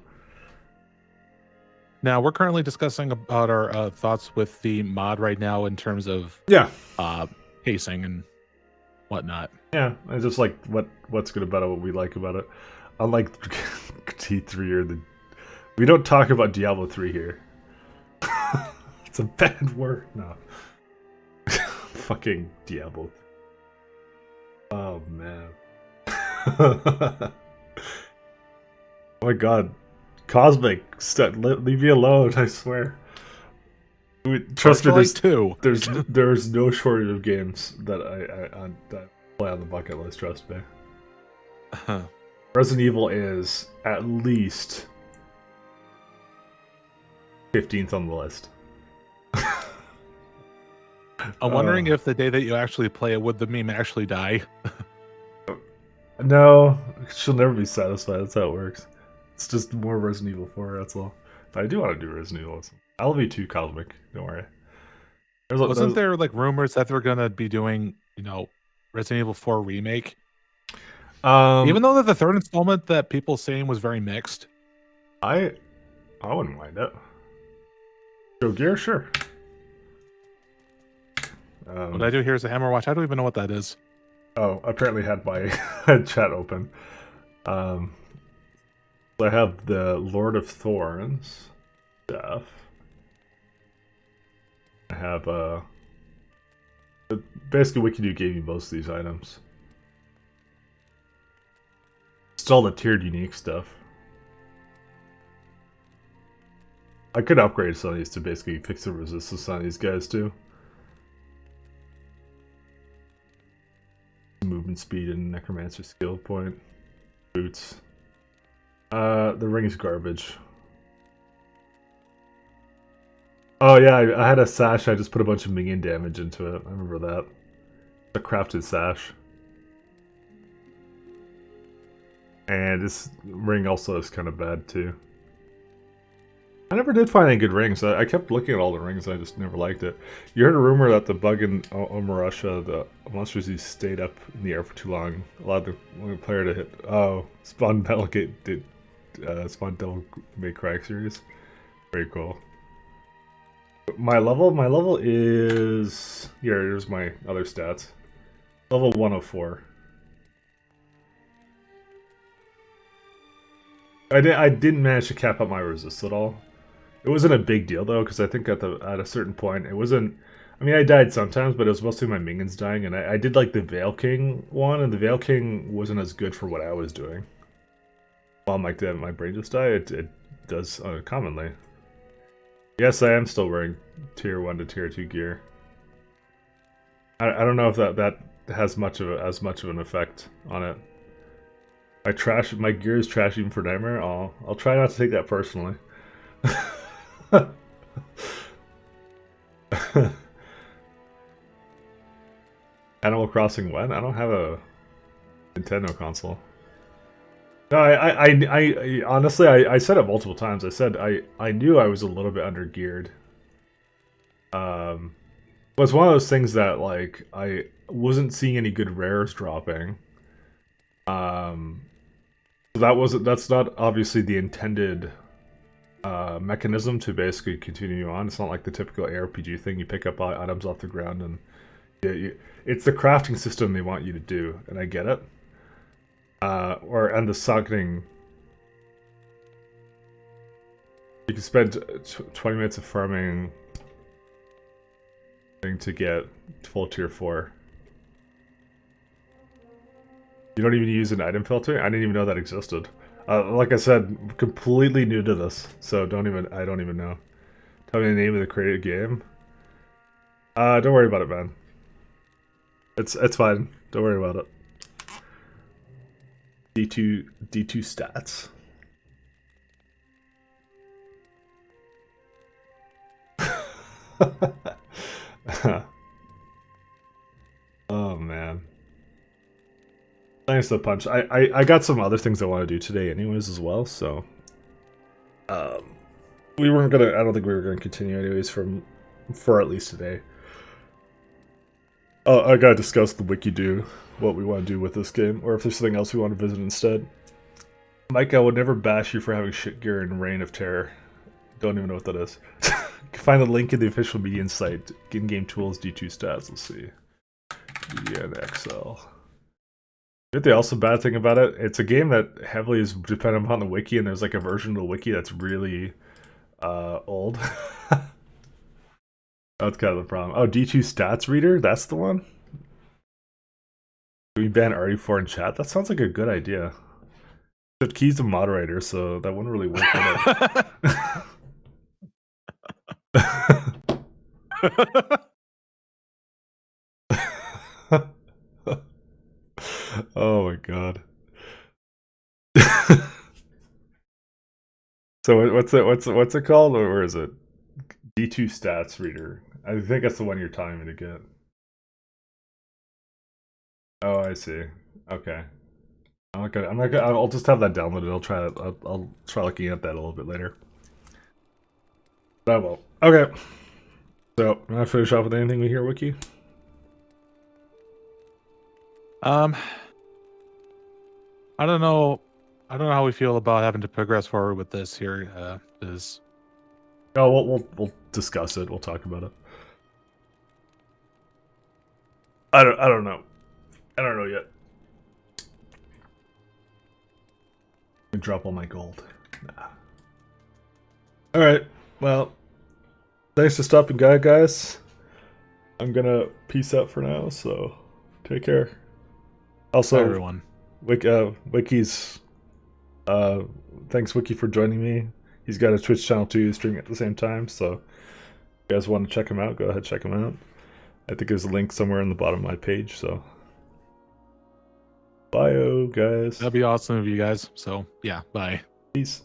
Now, we're currently discussing about our thoughts with the mod right now in terms of pacing and whatnot. Yeah, I just like what's good about it, what we like about it. Unlike T3 we don't talk about Diablo 3 here. It's a bad word. No. Fucking Diablo. Oh man. Oh my god. Cosmic, leave me alone, I swear. Trust me, Like two. there's no shortage of games that Play on the bucket list, trust me. Resident Evil is at least 15th on the list. I'm wondering if the day that you actually play it, would the meme actually die? No, she'll never be satisfied. That's how it works. It's just more Resident Evil 4, that's all. But I do want to do Resident Evil. I'll be too cosmic, don't worry. Wasn't there like rumors that they're gonna be doing, Resident Evil 4 remake? Even though that the third installment that people saying was very mixed. I wouldn't mind it. Go Gear, sure. What I do here is a Hammer Watch. I don't even know what that is. Oh, apparently had my chat open. I have the Lord of Thorns stuff. I have basically WikiDoo gave me most of these items. It's all the tiered unique stuff. I could upgrade some of these to basically fix the resistance on these guys too. Movement speed and necromancer skill point. Boots. The ring's garbage. Oh yeah, I had a sash. I just put a bunch of minion damage into it. I remember that. A crafted sash. And this ring also is kind of bad too. I never did find any good rings. I kept looking at all the rings, I just never liked it. You heard a rumor that the bug in Omarusha, the monsters who stayed up in the air for too long, allowed the player to hit. Oh, Spawn Battlegate did. Spawn Devil May Cry series. Very cool. My level is. Here's my other stats. Level 104. I didn't manage to cap up my resist at all. It wasn't a big deal though, because I think at a certain point it wasn't. I mean, I died sometimes, but it was mostly my minions dying, and I did like the Veil King one, and the Veil King wasn't as good for what I was doing. While my brain just died, it does commonly. Yes, I am still wearing tier 1 to tier 2 gear. I don't know if that has as much of an effect on it. My gear is trash even for Nightmare. I'll try not to take that personally. Animal Crossing when? I don't have a Nintendo console. No, I honestly I said it multiple times. I said I knew I was a little bit under geared. It was one of those things that like I wasn't seeing any good rares dropping. So that's not obviously the intended mechanism to basically continue on. It's not like the typical ARPG thing. You pick up items off the ground and it's the crafting system they want you to do, and I get it. And the socketing. You can spend 20 minutes of farming to get full tier 4. You don't even use an item filter? I didn't even know that existed. Like I said, completely new to this, so I don't even know. Tell me the name of the created game. Don't worry about it, man. It's fine. Don't worry about it. D2 stats. Oh man. Thanks to Punch. I got some other things I want to do today anyways as well, so we weren't gonna I don't think we were gonna continue anyways for at least today. Oh, I gotta discuss the WikiDoo, what we want to do with this game, or if there's something else we want to visit instead. Mike, I would never bash you for having shit gear in Reign of Terror. Don't even know what that is. You can find the link in the official Median site. In-game tools, D2 stats. Let's see. MedianXL. The also bad thing about it, it's a game that heavily is dependent upon the wiki, and there's like a version of the wiki that's really old. That's kind of the problem. Oh, D2 stats reader? That's the one? Do we ban RE4 in chat? That sounds like a good idea. But Key's the moderator, so that wouldn't really work with it. Oh my god. So what's it called, or is it D2 Stats Reader? I think that's the one you're telling me to get. Oh, I see. Okay. I'll just have that downloaded. I'll try looking at that a little bit later. But I will. Okay. So, can I finish off with anything we hear, Wiki? I don't know. I don't know how we feel about having to progress forward with this here. Is Oh, we'll discuss it. We'll talk about it. I don't know. I don't know yet. I drop all my gold. Nah. All right. Well, thanks for stopping by, guys. I'm gonna peace out for now. So, take care. Also, everyone. Wiki's. Thanks, Wiki, for joining me. He's got a Twitch channel too, streaming at the same time. So, if you guys want to check him out, go ahead check him out. I think there's a link somewhere in the bottom of my page. So, bio, guys. That'd be awesome of you guys. So yeah, bye. Peace.